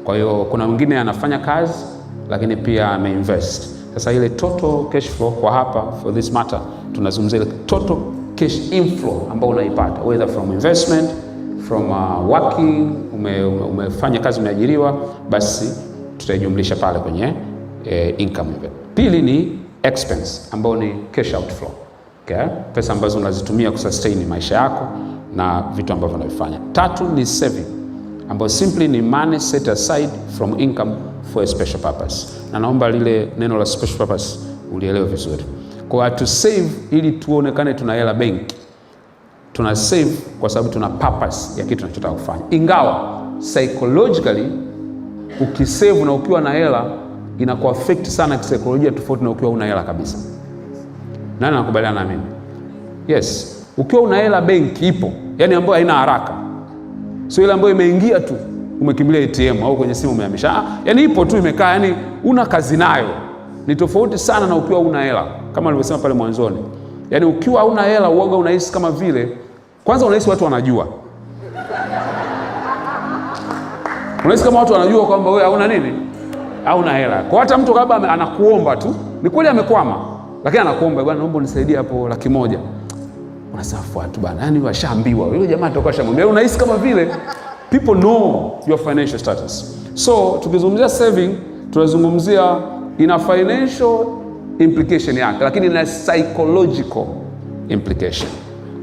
Kwa hiyo kuna mwingine anafanya kazi lakini pia ameinvest. Sasa ile total cash flow kwa hapa for this matter tunazungumzia ile total cash inflow ambayo unaipata whether from investment, from working, umefanya kazi, umeajiriwa, basi tutaijumlisha pale kwenye income. Pili ni expense ambayo ni cash outflow. Okay? Pesa ambazo unazitumia kusustain maisha yako na vitu ambavyo unavifanya. Tatu ni saving ambayo simply ni money set aside from income for a special purpose. Na naomba lile neno la special purpose ulielewe vizuri. Kwa to save ili tuonekane tuna hela benki. Tuna save kwa sababu tuna purpose ya kitu tunachotaka kufanya. Ingawa psychologically ukisave na ukiwa na hela inakuwa affect sana kisaikolojia tofauti na ukiwa una hela kabisa. Nani anakubaliana na mimi? Yes. Ukiwa una hela benki ipo, yani ambayo haina haraka. Sio ile ambayo imeingia tu, umekimbilia ATM au kwenye simu umehamisha. Yani ipo tu imekaa, yani una kazi nayo. Ni tofauti sana na ukiwa una hela. Kama nilivyosema pale mwanzoni. Yani ukiwa una hela uoga unahisi kama vile kwanza unahisi watu wanajua. Unahisi kama watu wanajua kwamba wewe hauna nini? Hauna hela. Kwa hata mtu kabla anakuomba tu, ni kweli amekwama, lakini anakuomba, bwana naomba unisaidie hapo 100,000. Unasema fuatu bwana, yani washaambiwa. Yule jamaa atakuwa shamwambia. Unahisi kama vile people know your financial status. So tukizungumzia saving, tunazungumzia ina financial implication yake, lakini ina psychological implication.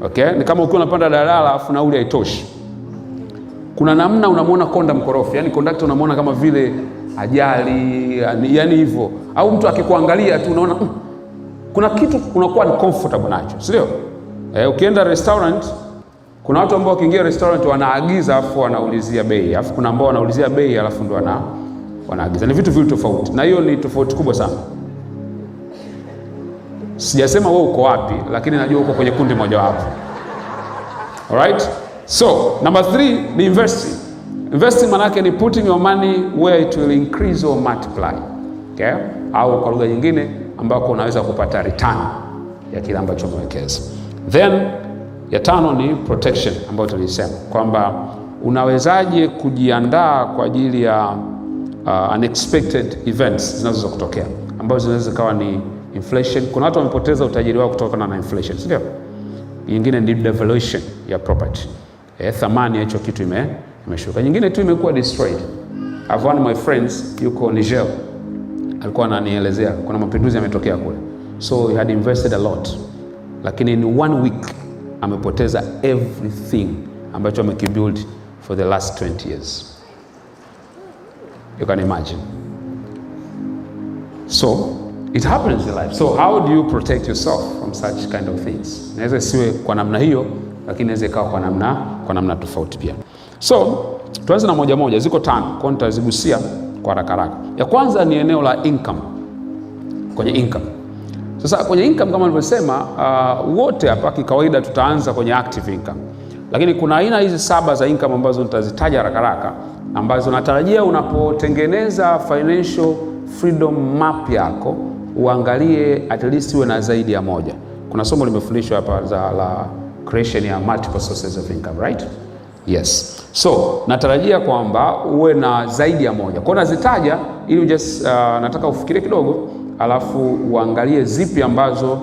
Okay? Ni kama ukiwa unapanda daladala afu nauli haitoshi. Kuna namna unamuona konda mkorofi, yani conductor unamuona kama vile ajali, yani hivyo. Au mtu akikuangalia tu unaona kuna kitu unakuwa ni comfortable nacho, sio? Ukienda restaurant, kuna watu ambao wakiingia restaurant wanaagiza afu wanaulizia bei, afu kuna ambao wanaulizia bei alafu ndo wanaagiza. Ni vitu viwili tofauti, na hiyo ni tofauti kubwa sana. Sijasema wewe uko wapi, lakini najua uko kwenye kundi moja wapo. Alright? So, number 3 ni investing. Investing manake ni putting your money where it will increase or multiply. Okay? Au kwa lugha nyingine ambako unaweza kupata return ya kile ambacho umewekeza. Then ya 5 ni protection, ambayo tulisema kwamba unawezaje kujiandaa kwa ajili ya unexpected events zinazoweza kutokea, ambazo zinaweza kawa ni inflation. Kuna watu wamepoteza utajiri wao kutokana na inflation, sio? Nyingine ni devaluation ya property. Thamani ya hicho kitu imeshuka. Nyingine tu imekuwa destroyed. I've one of my friends yuko Niger, alikuwa ananielezea kuna mapinduzi yametokea kule. So he had invested a lot. Lakini in 1 week amepoteza everything ambacho amekibuild for the last 20 years. You can imagine. So it happens in life. So how do you protect yourself from such kind of things? Inaweza siwe kwa namna hiyo, lakini inaweza ikawa kwa namna tofauti pia. So tuanze na moja, ziko 5, kwa nitazigusia kwa haraka. Ya kwanza ni eneo la income. Kwenye income. Sasa kwenye income kama nilivyosema, wote hapa kikawaida tutaanza kwenye active income. Lakini kuna aina hizi 7 za income ambazo nitazitaja haraka, ambazo natarajia unapotengeneza financial freedom map yako uangalie at least uwe na zaidi ya moja. Kuna somo limefundishwa hapa la creation ya multiple sources of income, right? Yes. So natarajia kwamba uwe na zaidi ya moja. Kwa nazitaja ili just nataka ufikirie kidogo, alafu uangalie zipi ambazo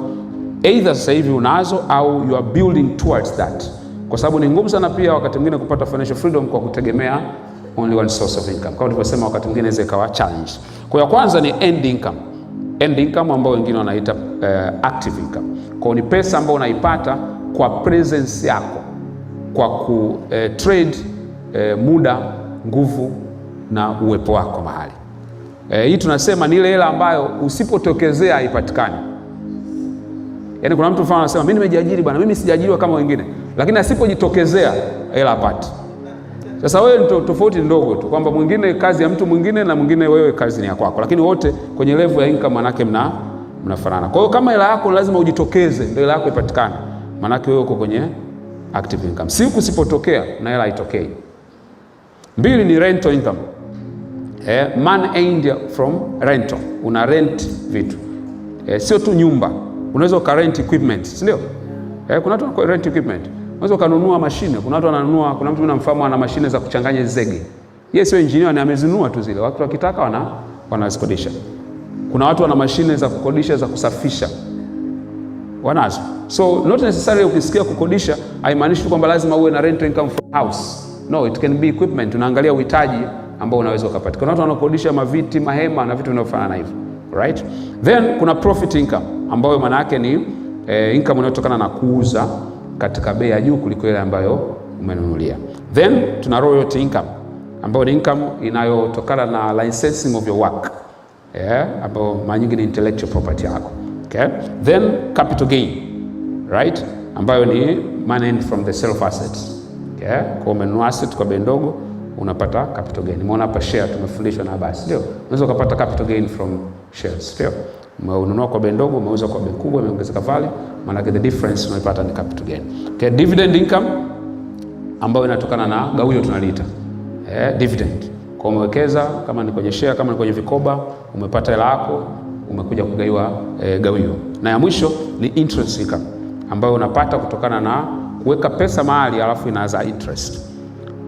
either sasa hivi unazo au you are building towards that. Kwa sababu ni ngumu sana pia wakati mwingine kupata financial freedom kwa kutegemea only one source of income. Kama nilivyosema, wakati mwingine inaweza ikawa challenge. Kwa hiyo kwanza ni end income. End income ambao wengine wanaita active income. Kwa ni pesa ambayo unaipata kwa presence yako, kwa ku trade muda, nguvu na uwepo wako mahali. Hii tunasema ni ile hela ambayo usipotokezea haipatikani. Yaani kuna mtu mfano anasema mimi nimejiajiri bwana, mimi sijaajiriwa kama wengine, lakini asipojitokezea hela hapati. Sasa wewe tofauti ndogo tu kwamba mwingine kazi ya mtu mwingine na mwingine wewe kazi ni ya kwako, lakini wote kwenye level ya income manake mnafanana. Kwa hiyo kama hela yako lazima ujitokeze ndio hela yako ipatikane, manake wewe uko kwenye active income. Siku usipotokea na hela haitokei. 2 ni rental income. Money earned from rental. Una rent vitu. Sio tu nyumba. Unaweza ukarent equipment, si ndio? Kuna watu wana rent equipment. Unaweza ukanunua mashine. Kuna watu wananunua, kuna mtu ninamfahamu ana mashine za kuchanganya zege. Yeye sio engineer, ni amezinunua tu zile. Watu wakitaka wanazikodisha. Kuna watu wana mashine za kukodisha za kusafisha. Wanazo. So not necessarily ukisikia kukodisha haimaanishi kwamba lazima uwe na rental income from house. No, it can be equipment. Tunaangalia uhitaji ambao unaweza ukapata. Kuna watu wanakodisha maviti, mahema na vitu vinavyofanana hivyo. Right? Then kuna profit income ambayo maana yake ni income inayotokana na kuuza katika bei ya juu kuliko ile ambayo umenunulia. Then tuna royalty income ambayo ni income inayotokana na licensing of your work. Ambayo mara nyingi ni intellectual property yako. Okay? Then capital gain, right? Ambayo ni money from the sale of assets. Okay? Kwa umenunua asset kwa bei ndogo unapata capital gain. Umeona hapa share tumefundishwa na basi, ndio? Unaweza kupata capital gain from shares, ndio? Umenunua kwa bei ndogo, umeuza kwa bei kubwa, imeongezeka value, maana the difference unaipata ni capital gain. Okay? Dividend income ambayo inatokana na gawio tunaliita. Dividend. Kwa umewekeza kama ni kwenye share, kama ni kwenye vikoba, umepata hela yako, umekuja kugaiwa gawio. Na ya mwisho ni interest income ambayo unapata kutokana na kuweka pesa mahali alafu inaanza interest.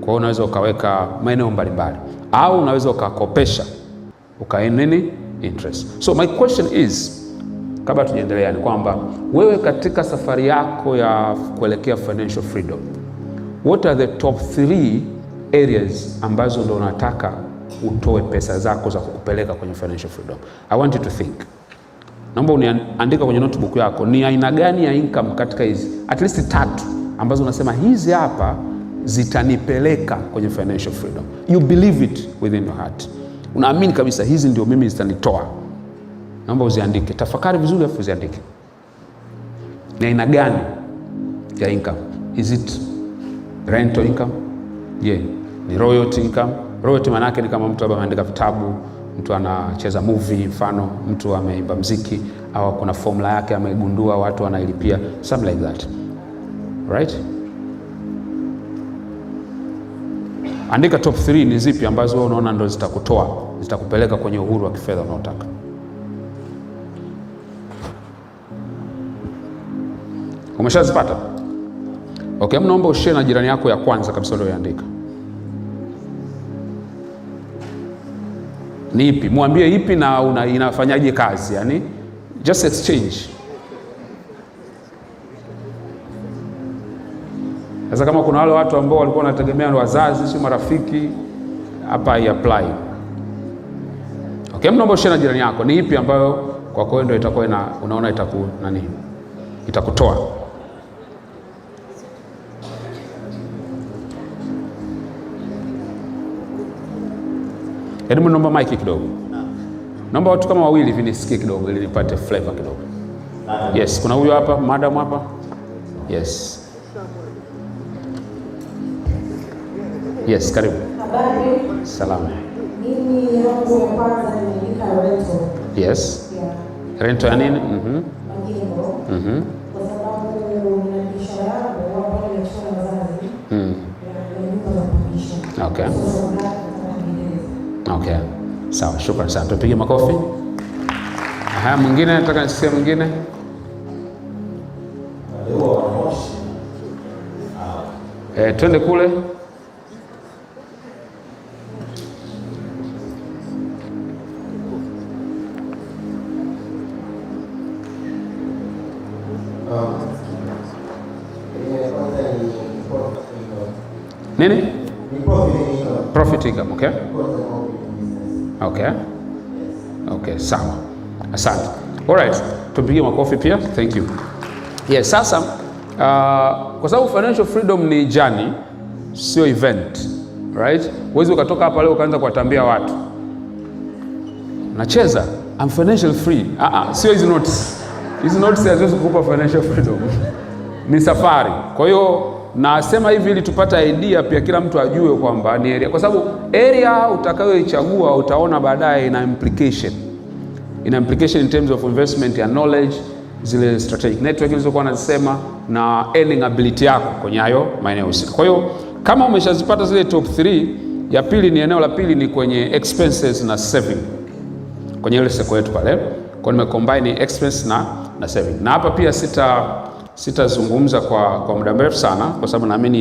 Kwa hiyo unaweza ukaweka maeneo mbalimbali. au unaweza ukakopesha ukaenini interest. So my question is, kabla tujaendelea, ni kwamba wewe katika safari yako ya kuelekea financial freedom, what are the top 3 areas ambazo ndo unataka utoe pesa zako za kukupeleka kwenye financial freedom? I want you to think. Naomba uniandika kwenye notebook yako, ni aina gani ya income katika hizi at least 3 ambazo unasema hizi hapa zitanipeleka kwenye financial freedom. You believe it within your heart. Unaamini kabisa hizi ndio mimi zitanitoa. Naomba uziandike. Tafakari vizuri afu uziandike. Ni aina gani ya income? Is it rental income? Ni royalty income? Royalty maana yake ni kama mtu labda ameandika vitabu, mtu anacheza movie, mfano mtu ameimba muziki, au kuna formula yake amegundua watu wanailipia, something like that. Right? Andika top 3 ni zipi ambazo wewe unaona ndo zitakutoa, zitakupeleka kwenye uhuru wa kifedha unaotaka. Umeshazipata? Okay, naomba ushare na jirani yako ya kwanza kabisa ulioandika. Ni ipi? Mwambie ipi na inafanyaje kazi, yani just exchange. Sasa kama kuna wale watu ambao walikuwa wanategemea wazazi, si marafiki, hapa i-apply. Okay, naomba ushare na jirani yako ni ipi ambayo kwa kweli ndio itakuwa unaona itakutoa. Hebu naomba mic kidogo. Naomba watu kama wawili hivi nisikie kidogo ili nipate flavor kidogo. Yes, kuna huyu hapa, madam hapa. Yes. Yes, karibu. Habari. Salama. Mimi yangu ya kwanza nimeandika rental. Yes. Yeah. Rental ya nini? Majengo. Kwa sababu na biashara yangu ambayo nimechukua na wazazi. Ya nyumba za kupangisha. Okay. Okay. Sawa, shukrani sana. Tupige makofi. Haya, mwingine nataka nisikie mwingine. Twende kule. Nini? Profit income, okay? Okay. Okay, sawa. Asante. Alright, tupige makofi pia. Thank you. Yes, sasa kwa sababu financial freedom ni journey, sio event. Right? Huwezi ukatoka hapa leo ukaanza kuwatambia watu nacheza I'm financial free. Sio hizo notes. Hizo notes haziwezi kukupa financial freedom. Ni safari. Kwa hiyo nasema hivi ili tupata idea pia kila mtu ajue kwamba ni area, kwa sababu area utakayoichagua utaona baadaye ina implication. Ina implication in terms of investment ya knowledge, zile strategic network nilizokuwa nazisema, na earning ability yako kwenye hayo maeneo husika. Kwa hiyo kama umeshazipata zile top 3, ya pili ni eneo la pili ni kwenye expenses na saving. Kwenye ile seko yetu pale. Kwa nimecombine expense na saving. Na hapa pia sitazungumza kwa muda mrefu sana kwa sababu naamini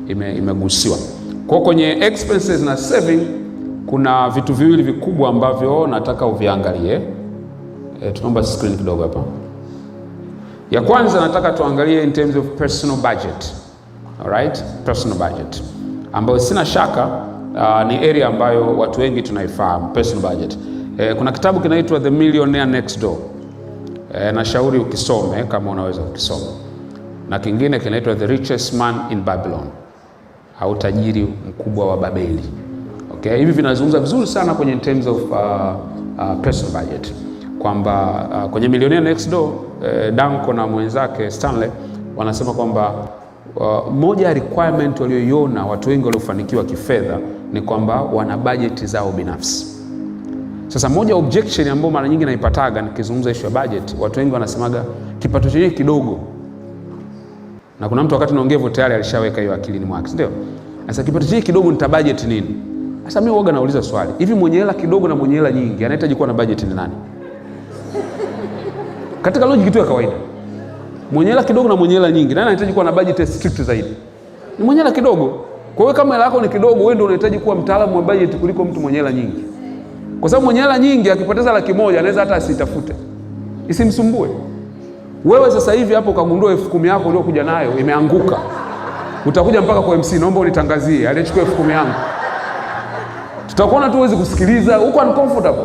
imegusiwa. Kwa kwenye expenses na saving kuna vitu viwili vikubwa ambavyo nataka uviangalie. Tunaomba screen kidogo hapa. Ya kwanza nataka tuangalie in terms of personal budget. Alright? Personal budget. Ambayo sina shaka ni area ambayo watu wengi tunaifahamu, personal budget. Kuna kitabu kinaitwa The Millionaire Next Door. Nashauri ukisome kama unaweza ukisoma. Na kingine kinaitwa The Richest Man in Babylon, au tajiri mkubwa wa Babeli. Okay, hivi vinazungumza vizuri sana kwenye in terms of personal budget. Kwamba kwenye Millionaire Next Door, Danko na mwenzake Stanley wanasema kwamba moja ya requirement walioiona watu wengi waliofanikiwa kifedha ni kwamba wana budget zao binafsi. Sasa moja objection ambayo mara nyingi naipataga nikizungumza issue ya budget, watu wengi wanasemaga kipato chenyewe kidogo. Na kuna mtu wakati naongea hivyo tayari alishaweka hiyo akilini mwake, ndio? Sasa kipato chenyewe kidogo nita budget nini? Sasa mimi huaga nauliza swali, hivi mwenye hela kidogo na mwenye hela nyingi anahitaji kuwa na budget ni nani? Katika logic tu ya kawaida. Mwenye hela kidogo na mwenye hela nyingi nani anahitaji kuwa na budget strict zaidi? Ni mwenye hela kidogo. Kwa hiyo kama hela yako ni kidogo, wewe ndio unahitaji kuwa mtaalamu wa budget kuliko mtu mwenye hela nyingi. Kwa sababu mwenye hela nyingi akipoteza 100,000 anaweza hata asitafute, isimsumbue. Wewe sasa hivi hapo ukagundua 10,000 yako uliokuja nayo imeanguka, utakuja mpaka kwa MC, naomba unitangazie alichukua 10,000 yangu. Tutakuona tu uwezi kusikiliza, uko uncomfortable.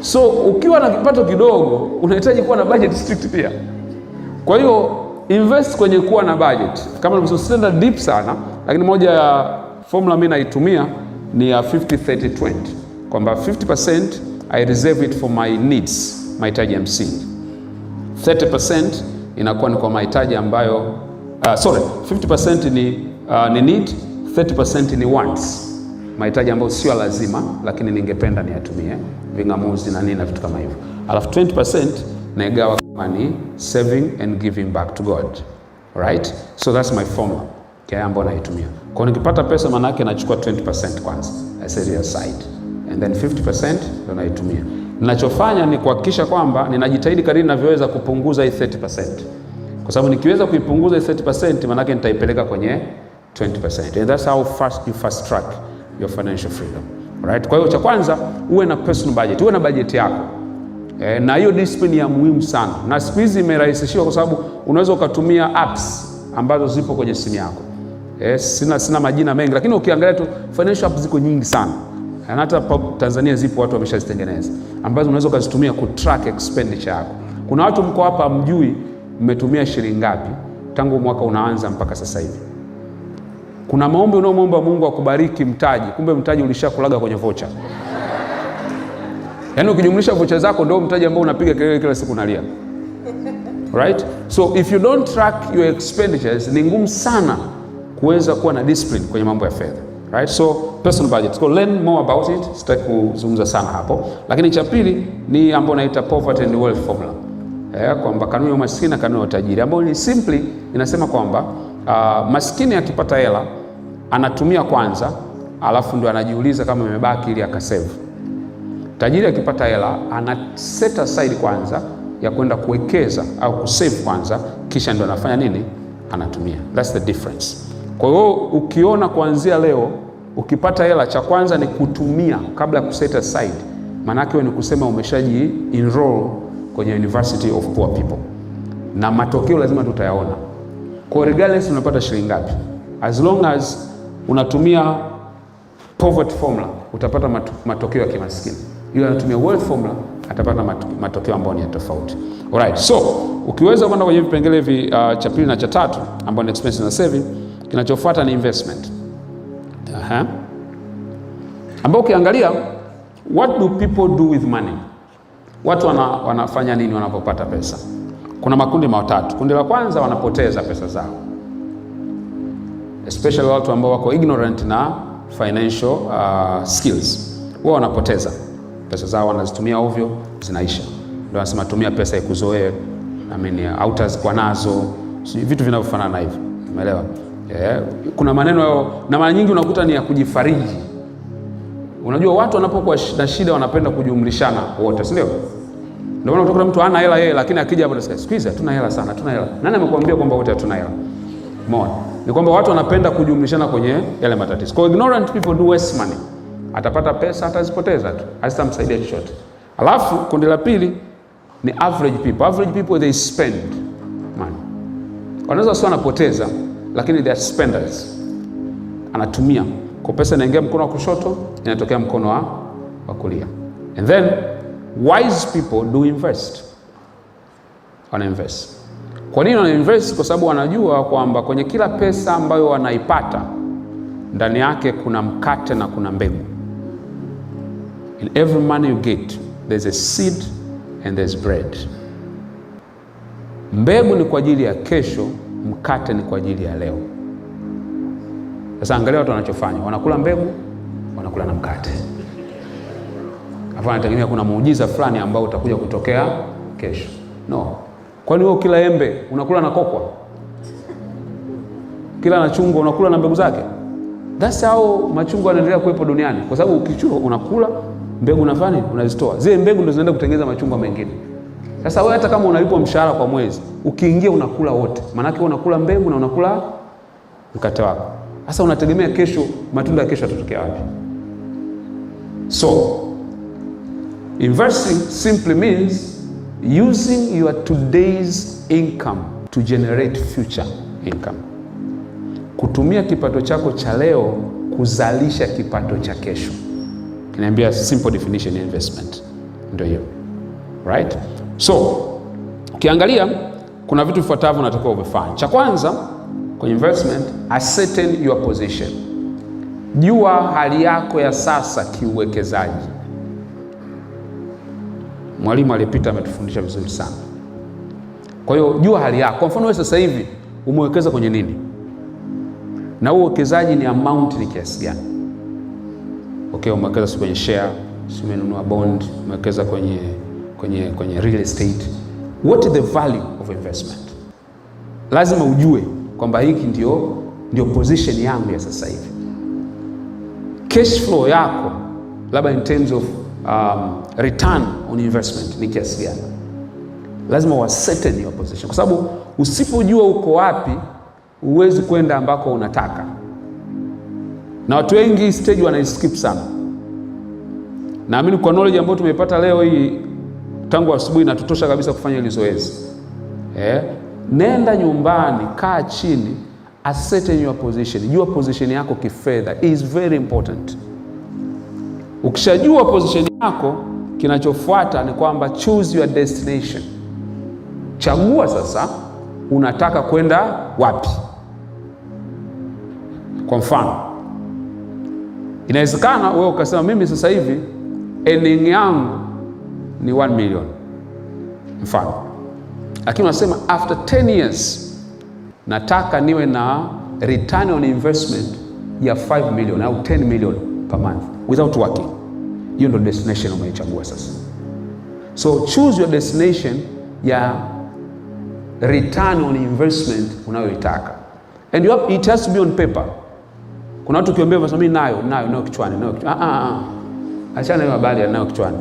So ukiwa na kipato kidogo unahitaji kuwa na budget strict pia. Kwa hiyo invest kwenye kuwa na budget. Kama nilivyosema deep sana, lakini moja ya formula mimi naitumia ni ya 50-30-20. Kwamba 50% I reserve it for my needs, mahitaji ya msingi. 30% inakuwa ni kwa mahitaji ambayo 50% ni need, 30% ni wants. Mahitaji ambayo sio lazima lakini ningependa niyatumie, vingamuzi na nini na vitu kama hivyo. Alafu 20% naigawa kama ni saving and giving back to God. Right? So that's my formula. Kia ambayo naitumia. Kwa nikipata pesa maana yake nachukua 20% kwanza. I set it aside. And then 50% ndio naitumia. Ninachofanya ni kuhakikisha kwamba ninajitahidi kadri ninavyoweza kupunguza hii 30%. Kwa sababu nikiweza kuipunguza hii 30% maana yake nitaipeleka kwenye 20%. And that's how fast you fast track your financial freedom. Right? Kwa hiyo cha kwanza uwe na personal budget, uwe na budget yako. Na hiyo discipline ya muhimu sana. Na siku hizi imerahisishiwa kwa sababu unaweza ukatumia apps ambazo zipo kwenye simu yako. Sina majina mengi lakini ukiangalia tu financial apps ziko nyingi sana. Na hata Tanzania zipo watu wameshazitengeneza ambazo unaweza ukazitumia ku track expenditure yako. Kuna watu mko hapa mjui mmetumia shilingi ngapi tangu mwaka unaanza mpaka sasa hivi. Kuna maombi unaomwomba Mungu akubariki mtaji, kumbe mtaji ulishakulaga kwenye vocha. Yaani ukijumlisha vocha zako ndio mtaji ambao unapiga kelele kila siku unalia. Right? So if you don't track your expenditures, ni ngumu sana kuweza kuwa na discipline kwenye mambo ya fedha. Right? So personal budget. So learn more about it. Sitaki kuzungumza sana hapo. Lakini cha pili ni ambayo naita poverty and wealth formula. Kwamba kanuni ya umaskini na kanuni ya utajiri. Ambayo ni simply inasema kwamba maskini akipata hela anatumia kwanza, alafu ndio anajiuliza kama imebaki ili akasave. Tajiri akipata hela ana set aside kwanza ya kwenda kuwekeza au kusave kwanza, kisha ndio anafanya nini? Anatumia. That's the difference. Kwa hiyo ukiona kuanzia leo ukipata hela cha kwanza ni kutumia kabla ya kuset aside, maana yake ni kusema umeshaji enroll kwenye University of Poor People. Na matokeo lazima tutayaona. Kwa regardless unapata shilingi ngapi, as long as unatumia poverty formula utapata matokeo ya kimaskini. Yule anatumia wealth formula atapata matokeo ambayo ni tofauti. Alright, so ukiweza kwenda kwenye vipengele hivi cha pili na cha tatu ambao ni expense na saving, kinachofuata ni investment. Ambao ukiangalia what do people do with money? Watu wanafanya nini wanapopata pesa? Kuna makundi matatu. Kundi la kwanza wanapoteza pesa zao. Especially watu ambao wako ignorant na financial skills. Wao wanapoteza pesa zao, wanazitumia ovyo, zinaisha. Ndio wanasema tumia pesa ikuzoee. Autas kwa nazo, vitu vinavyofanana hivyo. Umeelewa? Kuna maneno na mara nyingi unakuta ni ya kujifariji. Unajua watu wanapokuwa na shida wanapenda kujumlishana wote, si ndio? Ndio maana utakuta mtu hana hela yeye lakini akija hapo anasema squeeze hatuna hela sana, hatuna hela. Nani amekwambia kwamba wote hatuna hela? Umeona? Ni kwamba watu wanapenda kujumlishana kwenye yale matatizo. Kwa ignorant people do waste money. Atapata pesa atazipoteza tu, hazitamsaidia chochote. Alafu kundi la pili ni average people. Average people they spend money. Wanaweza sio wanapoteza lakini they are spenders. Anatumia. Kwa pesa inaingia mkono wa kushoto, inatokea mkono wa kulia. And then wise people do invest. Wana invest. Kwa nini wana invest? Kwa sababu wanajua kwamba kwenye kila pesa ambayo wanaipata ndani yake kuna mkate na kuna mbegu. In every money you get, there's a seed and there's bread. Mbegu ni kwa ajili ya kesho, mkate ni kwa ajili ya leo. Sasa angalia watu wanachofanya. Wanakula mbegu, wanakula na mkate. Hapa anategemea kuna muujiza fulani ambao utakuja kutokea kesho. No. Kwani wewe kila embe unakula na kokwa? Kila na chungwa unakula na mbegu zake? That's how machungwa yanaendelea kuwepo duniani. Kwa sababu ukichukua unakula mbegu unafanya unazitoa. Zile mbegu ndio zinaenda kutengeneza machungwa mengine. Sasa wewe hata kama unalipwa mshahara kwa mwezi, ukiingia unakula wote. Maana yake unakula mbegu na unakula mkate wako. Sasa unategemea kesho, matunda ya kesho yatatokea wapi? So investing simply means using your today's income to generate future income. Kutumia kipato chako cha leo kuzalisha kipato cha kesho. Kinaambia simple definition ya investment. Ndio hiyo. Right? So, ukiangalia kuna vitu vifuatavyo unatakiwa uvifanye. Cha kwanza kwenye investment, ascertain your position. Jua hali yako ya sasa kiuwekezaji. Mwalimu aliyepita ametufundisha vizuri sana. Kwa hiyo jua hali yako. Kwa mfano wewe sasa hivi umewekeza kwenye nini? Na uwekezaji ni amount ni kiasi gani? Okay, umewekeza kwenye share, umenunua bond, umewekeza kwenye real estate. What is the value of investment? Lazima ujue kwamba hiki ndio position yangu ya sasa hivi. Cash flow yako labda in terms of return on investment ni kiasi gani? Lazima uascertain your position, kwa sababu usipojua uko wapi huwezi kwenda ambako unataka. Na watu wengi stage wanaiskip sana. Naamini kwa knowledge ambayo tumeipata leo hii tangu asubuhi inatutosha kabisa kufanya hili zoezi. Nenda nyumbani, kaa chini, ascertain your position. Jua position yako kifedha is very important. Ukishajua position yako, kinachofuata ni kwamba choose your destination. Chagua sasa unataka kwenda wapi. Kwa mfano, inawezekana wewe ukasema mimi sasa hivi earning yangu ni 1 million. Mfano. Lakini unasema after 10 years nataka niwe na return on investment ya 5 million au 10 million per month without working. Hiyo ndio destination umeichagua sasa. So choose your destination ya return on investment unayoitaka. And it has to be on paper. Kuna watu kiambia mimi nayo kichwani, achana hiyo habari nayo kichwani.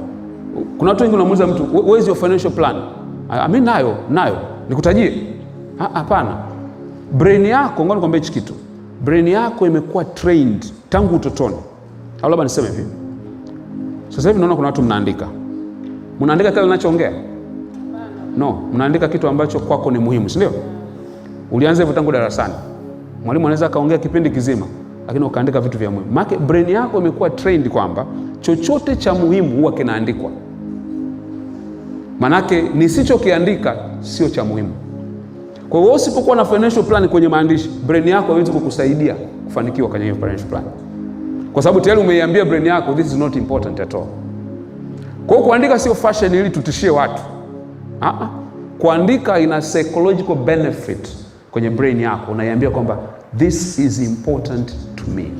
Kuna watu wengi wanamuuliza mtu, where is your financial plan? Mimi nayo. Nikutajie? Hapana. Brain yako, ngoja nikwambie hichi kitu. Brain yako imekuwa trained tangu utotoni. Au labda niseme hivi. Sasa hivi naona kuna watu mnaandika. Mnaandika kile ninachoongea? No, mnaandika kitu ambacho kwako ni muhimu, si ndio? Ulianza hivyo tangu darasani. Mwalimu anaweza kaongea kipindi kizima, lakini ukaandika vitu vya muhimu. Maana brain yako imekuwa trained kwamba chochote cha muhimu huwa kinaandikwa. Manake nisichokiandika sio cha muhimu. Kwa hiyo usipokuwa na financial plan kwenye maandishi, brain yako haiwezi kukusaidia kufanikiwa kwenye hiyo financial plan. Kwa sababu tayari umeiambia brain yako this is not important at all. Kwa hiyo kuandika sio fashion ili tutishie watu. Kuandika ina psychological benefit kwenye brain yako. Unaiambia kwamba this is important to me.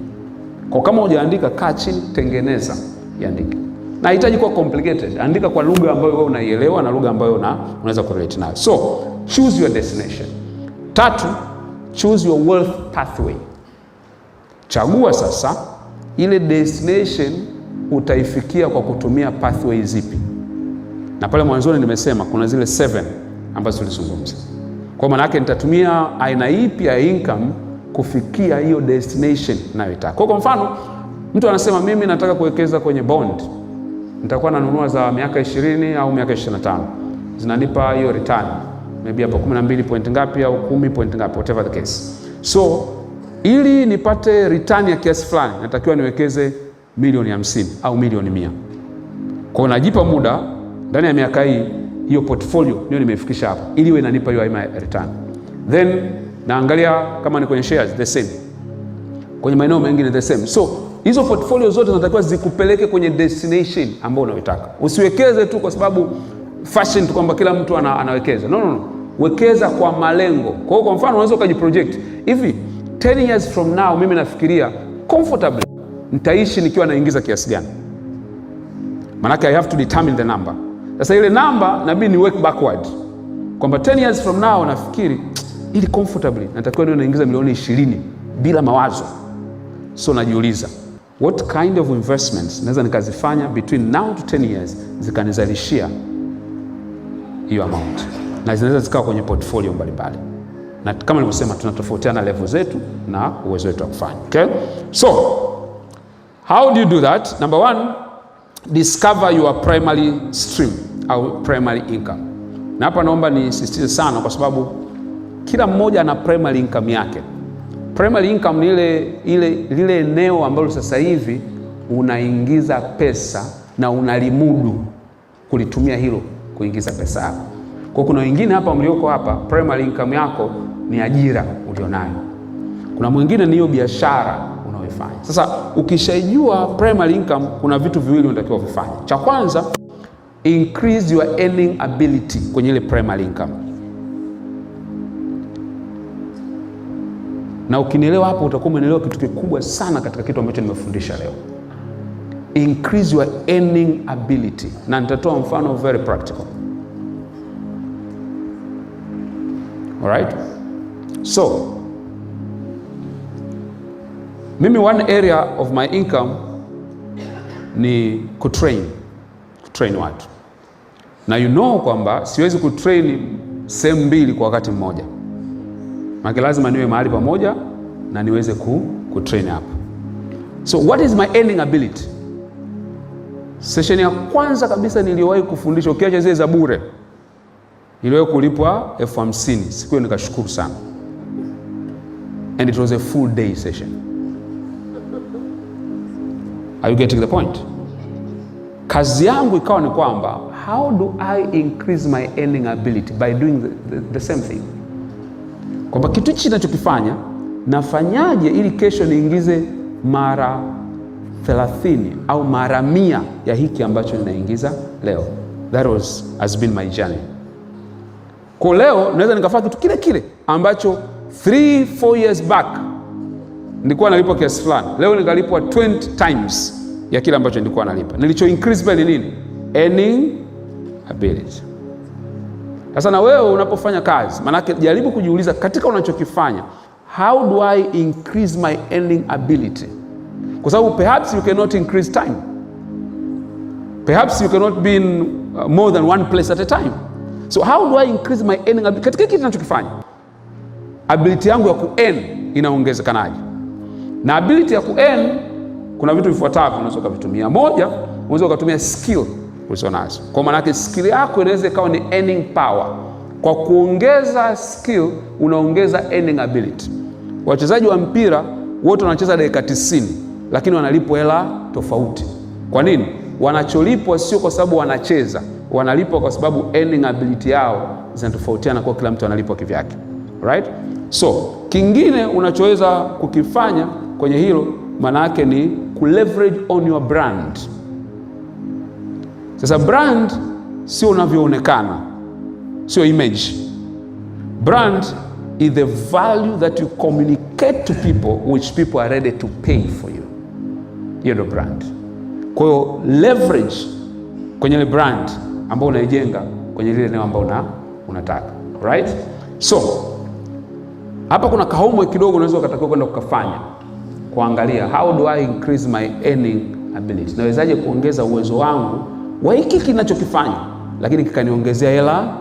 Kwa kama hujaandika, kaa chini, tengeneza, iandike. Na haitaji kuwa complicated. Andika kwa lugha ambayo wewe unaielewa na lugha ambayo unaweza kurelate nayo. So, choose your destination. 3, choose your wealth pathway. Chagua sasa ile destination utaifikia kwa kutumia pathway zipi. Na pale mwanzoni nimesema kuna zile 7 ambazo tulizungumza. Kwa maana yake nitatumia aina ipi ya income kufikia hiyo destination ninayotaka. Kwa mfano, mtu anasema mimi nataka kuwekeza kwenye bond. Nitakuwa nanunua za miaka 20 au miaka 25. Zinanipa hiyo return. Maybe hapo 12 point ngapi au 10 point ngapi, whatever the case. So, ili nipate return ya kiasi fulani, natakiwa niwekeze milioni 50 au milioni 100. Kwa najipa muda ndani ya miaka hii, hiyo portfolio ndio nimefikisha hapa ili iwe inanipa hiyo aina ya return. Then naangalia kama ni kwenye shares the same. Kwenye maeneo mengine the same. So, hizo portfolio zote zinatakiwa zikupeleke kwenye destination ambayo unayotaka. Usiwekeze tu kwa sababu fashion tu kwamba kila mtu anawekeza. No. Wekeza kwa malengo. Kwa hiyo kwa mfano unaweza ukajiproject. Hivi 10 years from now mimi nafikiria comfortably nitaishi nikiwa naingiza kiasi gani? Manake I have to determine the number. Sasa ile number inabidi ni work backward. Kwamba 10 years from now nafikiri ili comfortably natakiwa niwe naingiza milioni 20 bila mawazo. So najiuliza, what kind of investments naweza nikazifanya between now to 10 years zikanizalishia hiyo amount? Na zinaweza zikawa kwenye portfolio mbalimbali. na kama nilivyosema tunatofautiana level zetu na uwezo wetu wa kufanya. Okay? So, how do you do that? Number one, discover your primary stream au primary income. Na hapa naomba nisisitize sana kwa sababu kila mmoja ana primary income yake. Primary income ni lile eneo ambalo sasa hivi unaingiza pesa na unalimudu kulitumia hilo kuingiza pesa yako. Kwa kuna wengine hapa mlioko hapa primary income yako ni ajira ulionayo. Kuna mwingine ni hiyo biashara unaoifanya. Sasa ukishaijua primary income kuna vitu viwili unatakiwa kufanya. Cha kwanza, increase your earning ability kwenye ile primary income. Na ukinielewa hapo utakuwa umeelewa kitu kikubwa sana katika kitu ambacho nimefundisha leo. Increase your earning ability. Na nitatoa mfano very practical. Alright? So, mimi one area of my income ni kutrain watu. Na you know kwamba siwezi kutrain sehemu mbili kwa wakati mmoja. Maana lazima niwe mahali pamoja na niweze kutrain hapo. So what is my earning ability? Session ya kwanza kabisa niliyowahi kufundisha, ukiacha zile za bure, niliwahi kulipwa 50,000. Siku hiyo nikashukuru sana. And it was a full day session. Are you getting the point? Kazi yangu ikawa ni kwamba how do I increase my earning ability by doing the same thing? Kwamba kitu hichi ninachokifanya nafanyaje ili kesho niingize mara 30 au mara 100 ya hiki ambacho ninaingiza leo. That has been my journey. Kwa leo naweza nikafanya kitu kile ambacho 3-4 years back nilikuwa nalipwa kiasi fulani. Leo nikalipwa 20 times ya kile ambacho nilikuwa nalipa. Nilicho increase by nini? Earning ability. Sasa na wewe unapofanya kazi, manake jaribu kujiuliza katika unachokifanya, how do I increase my earning ability? Kwa sababu perhaps you cannot increase time. Perhaps you cannot be in more than one place at a time. So how do I increase my earning ability? Katika kitu ninachokifanya, ability yangu ya ku-earn inaongezekanaje? Na ability ya ku-earn kuna vitu vifuatavyo unaweza kuvitumia. Moja, unaweza kutumia skill ulizonazo. Kwa maana yake skill yako inaweza ikawa ni earning power. Kwa kuongeza skill unaongeza earning ability. Wachezaji wa mpira wote wanacheza dakika 90 lakini wanalipwa hela tofauti. Kwa nini? Wanacholipwa sio kwa sababu wanacheza, wanalipwa kwa sababu earning ability yao zinatofautiana, kwa kila mtu analipwa kivyake. Right? So, kingine unachoweza kukifanya kwenye hilo maana yake ni kuleverage on your brand. Sasa brand sio unavyoonekana, sio image. Brand is the value that you communicate to people which people are ready to pay for you. Hiyo ndio brand. Kwa hiyo leverage kwenye ile brand ambayo unaijenga kwenye lile eneo ambalo unataka. Right? So, hapa kuna kahomo kidogo unaweza ukatakiwa kwenda kukafanya. Kuangalia how do I increase my earning ability? Nawezaje kuongeza uwezo wangu wa hiki kinachokifanya lakini kikaniongezea hela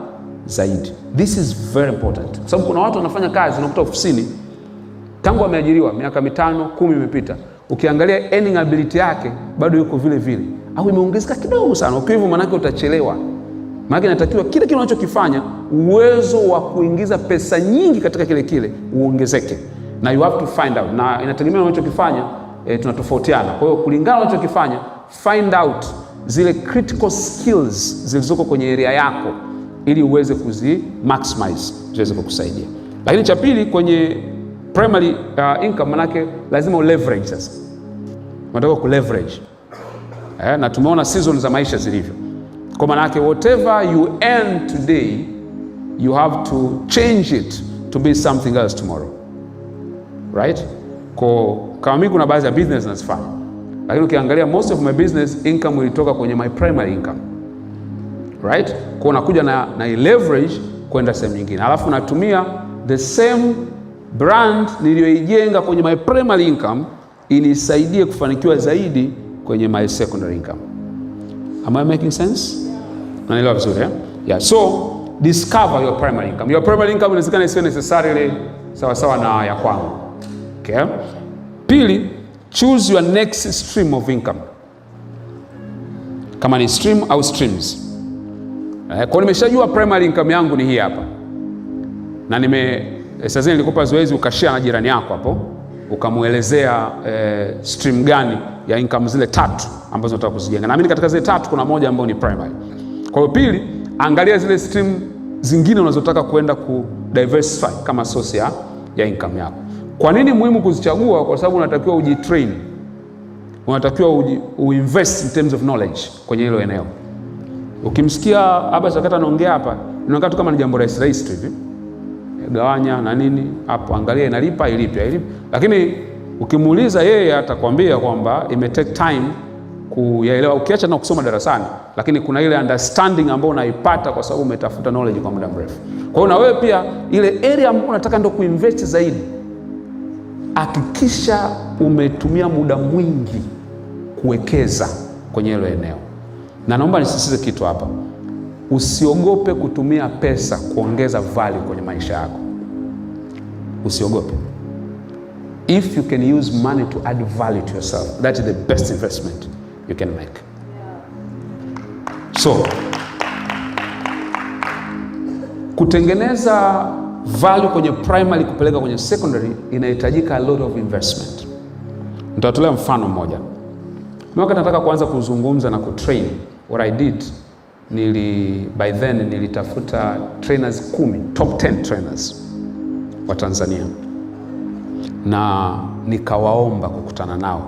zaidi. This is very important. Kwa sababu kuna watu wanafanya kazi unakuta ofisini tangu ameajiriwa miaka 5-10 imepita. Ukiangalia earning ability yake bado yuko vile vile au imeongezeka kidogo sana. Ukiwa hivyo maana yake utachelewa. Maana inatakiwa kile unachokifanya uwezo wa kuingiza pesa nyingi katika kile uongezeke. Na you have to find out. Na inategemea unachokifanya tunatofautiana. Kwa hiyo kulingana na unachokifanya, find out zile critical skills zilizoko kwenye area yako ili uweze maximize, ziweze kukusaidia. Lakini cha pili kwenye primary income manake lazima leverage sasa. Unataka kuleverage. Na tumeona season za maisha zilivyo. Kwa manake whatever you earn today, you have to change it to be something else tomorrow. Right? Kama mimi kuna baadhi ya business nazifanya. Lakini ukiangalia most of my business income ilitoka kwenye my primary income. Right? Kwa unakuja na leverage kwenda sehemu nyingine. Alafu natumia the same brand niliyoijenga kwenye my primary income inisaidie kufanikiwa zaidi kwenye my secondary income. Am I making sense? Naelewa vizuri, eh? Yeah. So, discover your primary income. Your primary income inawezekana isiwe necessarily sawa na ya kwangu. Okay? Pili, choose your next stream of income. Kama ni stream au streams. Kwa nimeshajua primary income yangu ni hii hapa. Na sasa nilikupa zoezi ukashare na jirani yako hapo, ukamuelezea stream gani ya income zile 3 ambazo unataka kuzijenga. Naamini katika zile 3 kuna moja ambayo ni primary. Kwa hiyo pili, angalia zile stream zingine unazotaka kwenda ku diversify kama source ya income yako. Kwa nini muhimu kuzichagua? Kwa sababu unatakiwa ujitrain. Unatakiwa uinvest in terms of knowledge kwenye hilo eneo. Ukimsikia hapa Sakata anaongea hapa, unaona tu kama ni jambo rahisi tu hivi. Gawanya na nini hapo, angalia inalipa ilipi. Lakini ukimuuliza yeye atakwambia kwamba ime take time kuyaelewa, ukiacha na kusoma darasani, lakini kuna ile understanding ambayo unaipata kwa sababu umetafuta knowledge kwa muda mrefu. Kwa hiyo na wewe pia ile area ambayo unataka ndio kuinvest zaidi, hakikisha umetumia muda mwingi kuwekeza kwenye hilo eneo. Na naomba nisisitize kitu hapa. Usiogope kutumia pesa kuongeza value kwenye maisha yako. Usiogope. If you can use money to add value to yourself, that is the best investment you can make. So, kutengeneza value kwenye primary kupeleka kwenye secondary inahitajika a lot of investment. Nitatolea mfano mmoja. Wakati nataka kuanza kuzungumza na kutrain, what I did, by then nilitafuta trainers 10, top 10 trainers wa Tanzania. Na nikawaomba kukutana nao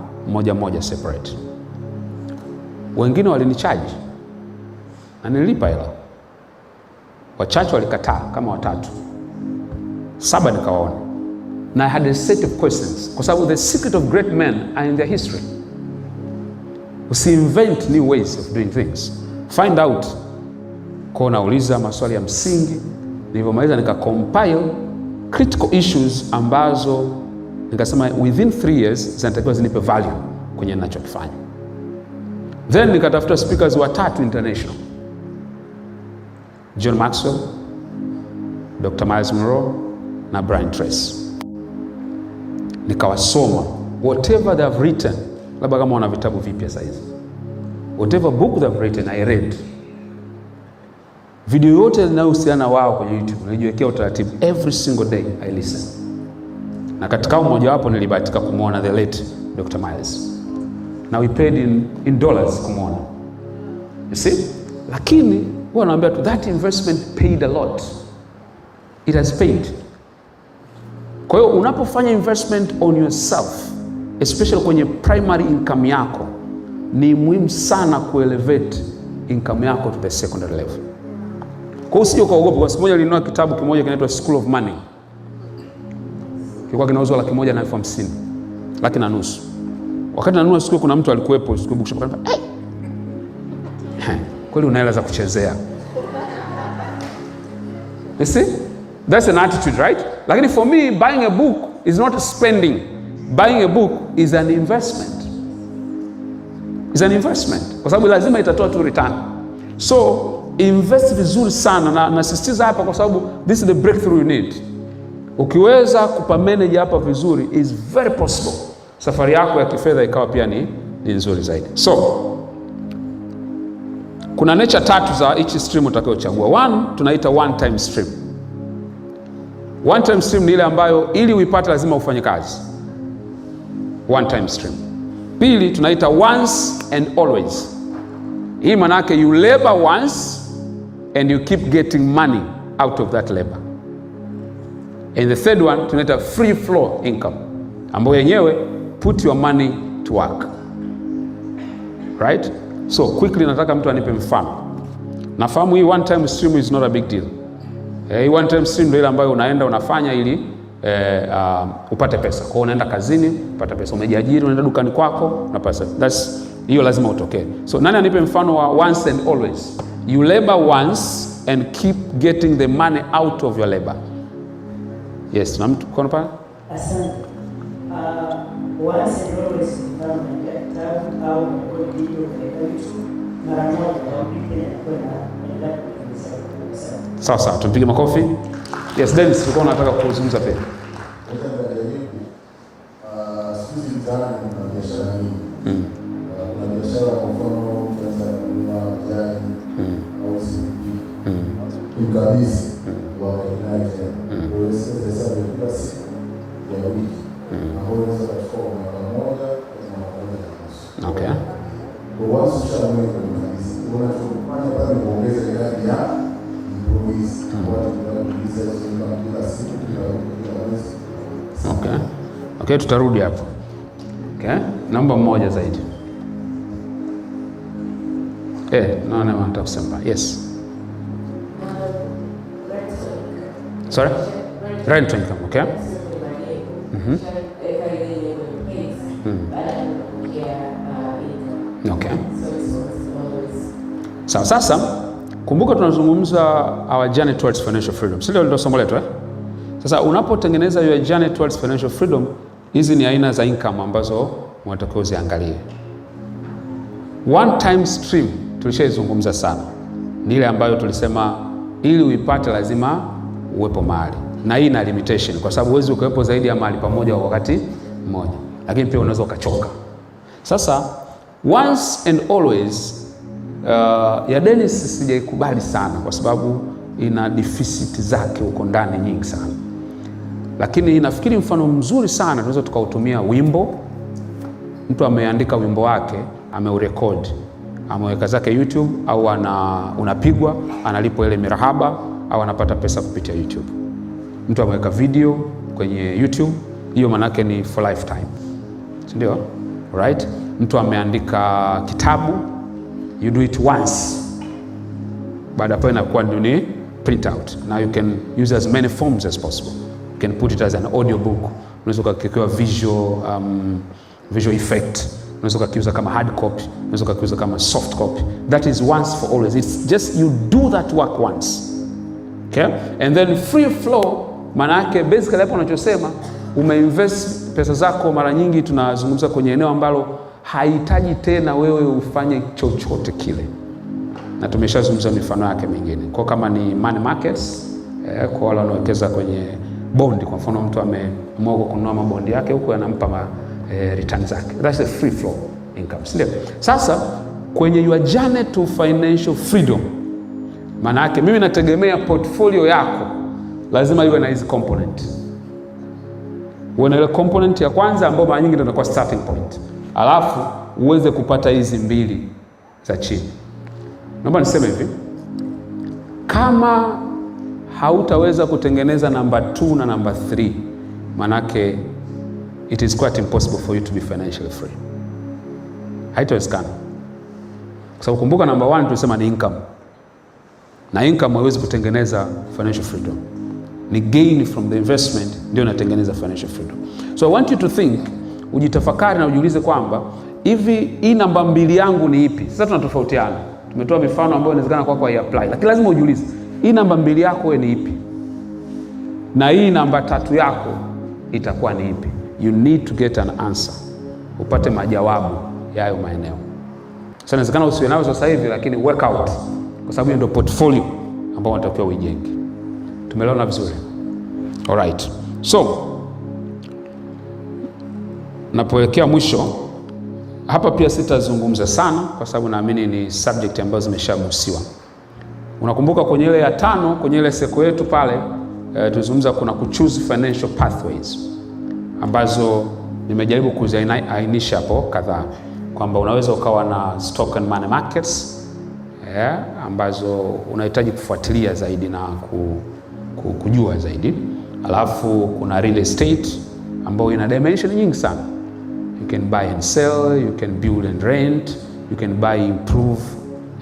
moja separate. Wengine walinichaji na nilipa hela. Wachache walikataa kama 3. 7 nikawaona. Na I had a set of questions. Kwa sababu the secret of great men are in their history. Usi-invent new ways of doing things. Find out. Kwa nauliza maswali ya msingi. Nilivyomaliza nika-compile critical issues ambazo nikasema within 3 years zinatakiwa zinipe value kwenye ninachokifanya. Then nikatafuta speakers 3 international. John Maxwell, Dr. Miles Monroe na Brian Tracy. Nikawasoma whatever they have written, labda kama wana vitabu vipya saizi. Whatever book they have written I read. Video yote inayohusiana wao kwenye YouTube nilijiwekea utaratibu, every single day I listen. Na katika mmoja wapo nilibahatika kumuona the late Dr. Miles. Now we paid in dollars kumuona. You see? Lakini huwa naambia tu that investment paid a lot. It has paid. Kwa hiyo unapofanya investment on yourself, especially kwenye primary income yako, ni muhimu sana kuelevate income yako to the secondary level. Kwa hiyo usije ukaogopa. Kwa sababu nilinunua kitabu kimoja kinaitwa School of Money. Kilikuwa kinauzwa $150,000, $150,000. Wakati nanunua siku kuna mtu alikuwepo siku bookshop akaniambia, kweli una hela za kuchezea. You see? That's an attitude, right? Lakini for me, buying a book is not spending. Buying a book is an investment. It's an investment. Kwa sababu lazima itatoa tu return. So, invest vizuri sana, na nasisitiza hapa kwa sababu this is the breakthrough you need. Ukiweza kupamanage hapa vizuri, is very possible safari yako ya kifedha ikawa pia ni nzuri zaidi. So, kuna nature 3 za each stream utakayochagua. 1 tunaita one time stream. One time stream ni ile ambayo ili uipate lazima ufanye kazi. One time stream. Pili tunaita once and always. Hii maana yake you labor once and you keep getting money out of that labor. And the third one tunaita free flow income, ambayo yenyewe put your money to work. Right? So quickly nataka mtu anipe mfano. Nafahamu hii one time stream is not a big deal. Hii one time stream ndio ile ambayo unaenda unafanya ili upate pesa. Kwa hiyo unaenda kazini, upate pesa. Umejiajiri, unaenda dukani kwako, unapata pesa. Hiyo lazima utokee. So nani anipe mfano wa once and always? You labor once and keep getting the money out of your labor. Yes, na mtu kwa napa? Asante. Once and always kitabu au video kwa YouTube mara moja au video kwenda Sawa sawa, tumpige makofi. Yes, Dennis, ulikuwa unataka kuzungumza pia. Siku mtaani kuna biashara nyingi. Kuna biashara kwa mfano tunaweza kununua jani au siki. Mkabisi wa United. Uweze hesabu kila siku ya wiki. Ambao unaweza kuchukua mara moja na nusu. Okay. Kwa wazo shauri kwa mkabisi. Unachofanya pale ni kuongeza idadi ya employees. Watu wanauliza kila siku kila mwezi. Okay. Okay, tutarudi hapo. Okay, namba mmoja zaidi. Naona nataka kusema. Yes. Sorry? Rent income, okay? Okay. Sawa, sasa kumbuka tunazungumza our journey towards financial freedom. Sio ndio somo letu Sasa unapotengeneza your journey towards financial freedom, hizi ni aina za income ambazo unatakiwa uziangalie. One time stream tulishaizungumza sana. Ni ile ambayo tulisema ili uipate lazima uwepo mahali. Na hii ina limitation kwa sababu huwezi ukawepo zaidi ya mahali pamoja kwa wakati mmoja. Lakini pia unaweza ukachoka. Sasa once and always ya Dennis sijaikubali sana kwa sababu ina deficit zake huko ndani nyingi sana. Lakini nafikiri mfano mzuri sana tunaweza tukautumia wimbo. Mtu ameandika wimbo wake, ameurekodi, ameweka zake YouTube au unapigwa, analipwa ile mirahaba au anapata pesa kupitia YouTube. Mtu ameweka video kwenye YouTube, hiyo manake ni for lifetime. Ndio? Right? Mtu ameandika kitabu, you do it once. Baada hapo inakuwa ni print out. Now you can use as many forms as possible. You can put it as an audio book. Unaweza kukiweka visual effect. Unaweza kukiuza kama hard copy, unaweza kukiuza kama soft copy. That is once for always. It's just you do that work once. Okay? And then free flow, maana yake basically hapo unachosema umeinvest pesa zako, mara nyingi tunazungumza kwenye eneo ambalo haihitaji tena wewe ufanye chochote kile. Na tumeshazungumza mifano yake mingine. Kwa kama ni money markets, kwa wale wanaowekeza kwenye bondi, kwa mfano mtu ameamua kununua mabondi yake huko anampa return zake. That's a free flow income. Ndio. Sasa kwenye your journey to financial freedom, maana yake mimi nategemea portfolio yako lazima iwe na hizi component. Uwe na ile component ya kwanza ambayo mara nyingi ndio inakuwa starting point. Alafu uweze kupata hizi mbili za chini. Naomba niseme hivi. Kama hautaweza kutengeneza number 2 na number 3, manake it is quite impossible for you to be financially free. Haitawezekana. Kwa sababu kumbuka number 1 tulisema ni income. Na income haiwezi kutengeneza financial freedom. Ni gain from the investment ndio inatengeneza financial freedom. So I want you to think, ujitafakari na ujiulize kwamba hivi hii namba 2 yangu ni ipi? Sasa tunatofautiana. Tumetoa mifano ambayo inawezekana kwako apply. Lakini lazima ujiulize, hii namba 2 yako ni ipi? Na hii namba 3 yako itakuwa ni ipi? You need to get an answer. Upate majawabu ya hayo maeneo. Sasa inawezekana usiwe nayo sasa hivi, lakini work out. Kwa sababu hiyo ndio portfolio ambayo unatakiwa uijenge. Tumeelewana vizuri? Alright. So, napoelekea mwisho, hapa pia sitazungumza sana kwa sababu naamini ni subject ambazo zimeshagusiwa. Unakumbuka kwenye ile ya 5, kwenye ile seko yetu pale, tulizungumza kuna kuchoose financial pathways ambazo nimejaribu kuziainisha hapo kadhaa, kwamba unaweza ukawa na stock and money markets ambazo unahitaji kufuatilia zaidi na kujua zaidi. Alafu kuna real estate ambayo ina dimension nyingi sana. You can buy and sell, you can build and rent, you can buy, improve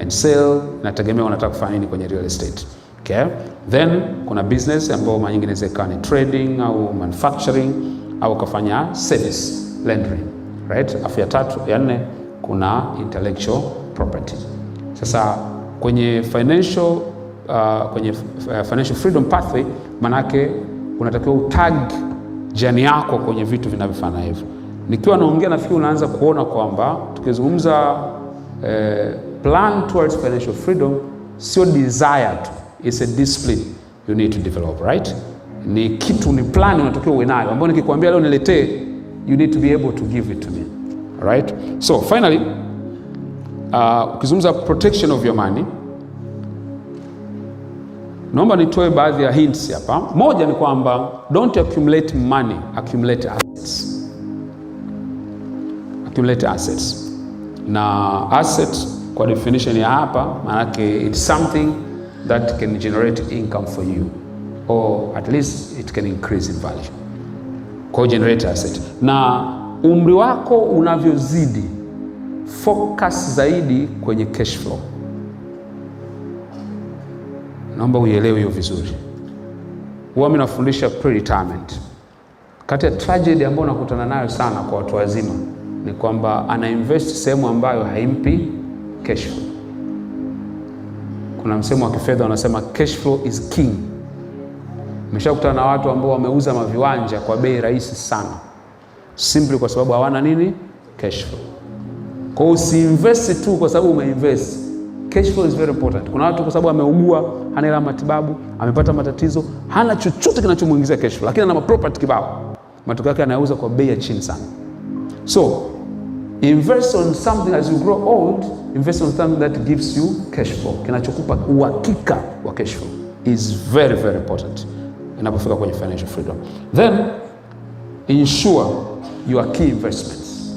and sell. Inategemea unataka kufanya nini kwenye real estate. Okay? Then kuna business ambayo mara nyingi inaweza ikawa ni trading au manufacturing au kufanya service rendering, right? Afu ya 4 kuna intellectual property. Sasa kwenye financial freedom pathway, manake unatakiwa utag journey yako kwenye vitu vinavyofanana hivyo. Nikiwa naongea nafikiri unaanza kuona kwamba tukizungumza plan towards financial freedom, sio desire tu, it's a discipline you need to develop, right? Ni kitu, ni plan unatakiwa uwe nayo, ambapo nikikwambia leo niletee, you need to be able to give it to me, right? So finally, ukizungumza protection of your money, naomba nitoe baadhi ya hints hapa. Moja ni kwamba don't accumulate money, accumulate assets. Accumulate assets. Na assets kwa definition ya hapa, maanake it's something that can generate income for you, or at least it can increase in value. Kwa generate asset. Na umri wako unavyozidi, focus zaidi kwenye cash flow. Naomba uelewe hiyo vizuri. Huwa mimi nafundisha pre-retirement. Kati ya tragedy ambayo nakutana nayo sana kwa watu wazima ni kwamba ana invest sehemu ambayo haimpi cash flow. Kuna msemo wa kifedha unasema cash flow is king. Nimeshakutana na watu ambao wameuza maviwanja kwa bei rahisi sana, simply kwa sababu hawana nini? Cash flow. Kwa hiyo usiinvest tu kwa sababu umeinvest. Cash flow is very important. Kuna watu kwa sababu ameugua, hana hela matibabu, amepata matatizo, hana chochote kinachomuingizia cash flow, lakini ana property kibao. Matokeo yake anauza kwa bei ya chini sana. So, invest on something as you grow old, invest on something that gives you cash flow. Kinachokupa uhakika wa cash flow is very, very important inapofika kwenye financial freedom. Then, insure your key investments.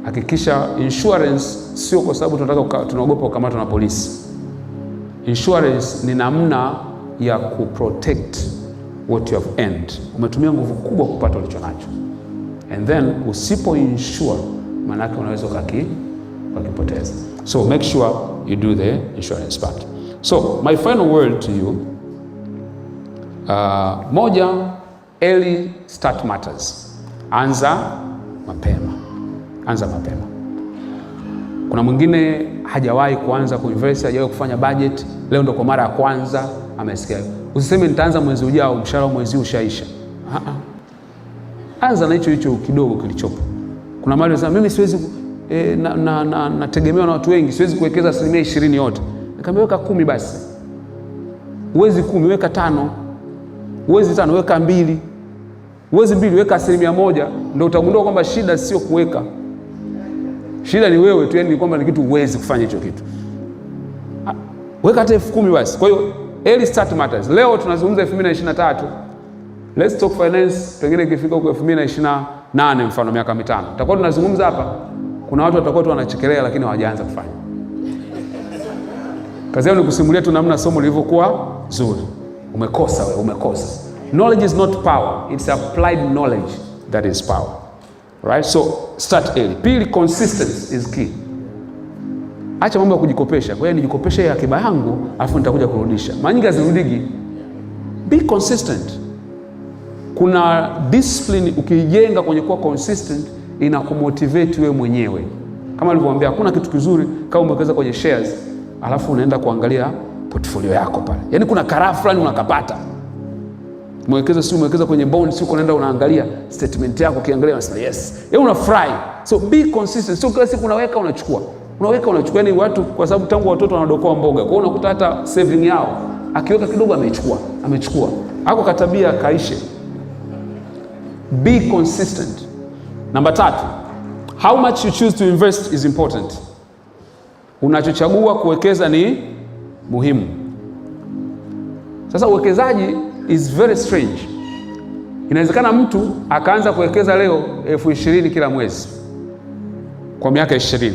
Hakikisha insurance sio kwa sababu tunaogopa kukamatwa na polisi. Insurance ni namna ya kuprotect what you have earned. Umetumia nguvu kubwa kupata ulichonacho. And then usipo insure, maana yake unaweza ukakipoteza. So make sure you do the insurance part. So my final word to you, moja, early start matters. Anza mapema. Anza mapema. Kuna mwingine hajawahi kuanza kuinvest, hajawahi kufanya budget, leo ndo kwa mara ya kwanza amesikia. Usiseme nitaanza mwezi ujao, mshahara mwezi ushaisha. Anza na hicho kidogo kilichopo. Kuna mali unasema mimi siwezi nategemewa na watu wengi, siwezi kuwekeza 20% yote. Nikamweka 10 basi. Uwezi 10, weka 5. Uwezi 5, weka 2. Uwezi 2, weka 1%, ndio utagundua kwamba shida sio kuweka. Shida ni wewe tu, yani kwamba ni kitu uwezi kufanya hicho kitu. Weka hata 10,000 basi. Kwa hiyo early start matters. Leo tunazungumza 2023. Let's talk finance, pengine ikifika huko 2028 mfano miaka 5. Tutakuwa tunazungumza hapa, kuna watu watakuwa tu wanachekelea lakini hawajaanza kufanya. Kazi yao ni kusimulia tu namna somo lilivyokuwa zuri. Umekosa wewe, umekosa. Knowledge is not power, it's applied knowledge that is power. Right? So start early. Pili, consistency is key. Acha mambo ya kujikopesha. Kwa hiyo nijikopeshe akiba yangu alafu nitakuja kurudisha. Mara nyingi hazirudiki. Be consistent. Kuna discipline ukijenga kwenye kuwa consistent, inakumotivate wewe mwenyewe. Kama nilivyowaambia, hakuna kitu kizuri kama umewekeza kwenye shares alafu unaenda kuangalia portfolio yako pale. Yaani kuna karafu fulani unakapata. Umewekeza kwenye bonds, uko unaenda unaangalia statement yako, ukiangalia unasema yes. Yeye unafurahi. So be consistent. So kila siku unaweka unachukua. Unaweka unachukua. Yaani watu kwa sababu tangu watoto wanadokoa mboga. Kwa hiyo unakuta hata saving yao akiweka kidogo amechukua. Hako katabia kaishe. Be consistent. Number 3, how much you choose to invest is important. Unachochagua kuwekeza ni muhimu. Sasa uwekezaji is very strange. Inawezekana mtu akaanza kuwekeza leo 20,000 kila mwezi kwa miaka 20.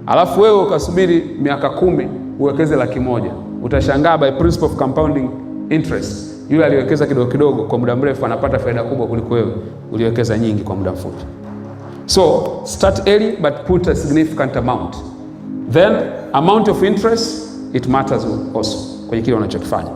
Alafu wewe ukasubiri miaka 10 uwekeze 100,000. Utashangaa by principle of compounding interest, yule aliwekeza kidogo kidogo kwa muda mrefu anapata faida kubwa kuliko wewe uliwekeza nyingi kwa muda mfupi. So start early but put a significant amount. Then amount of interest, it matters also kwenye kile unachokifanya.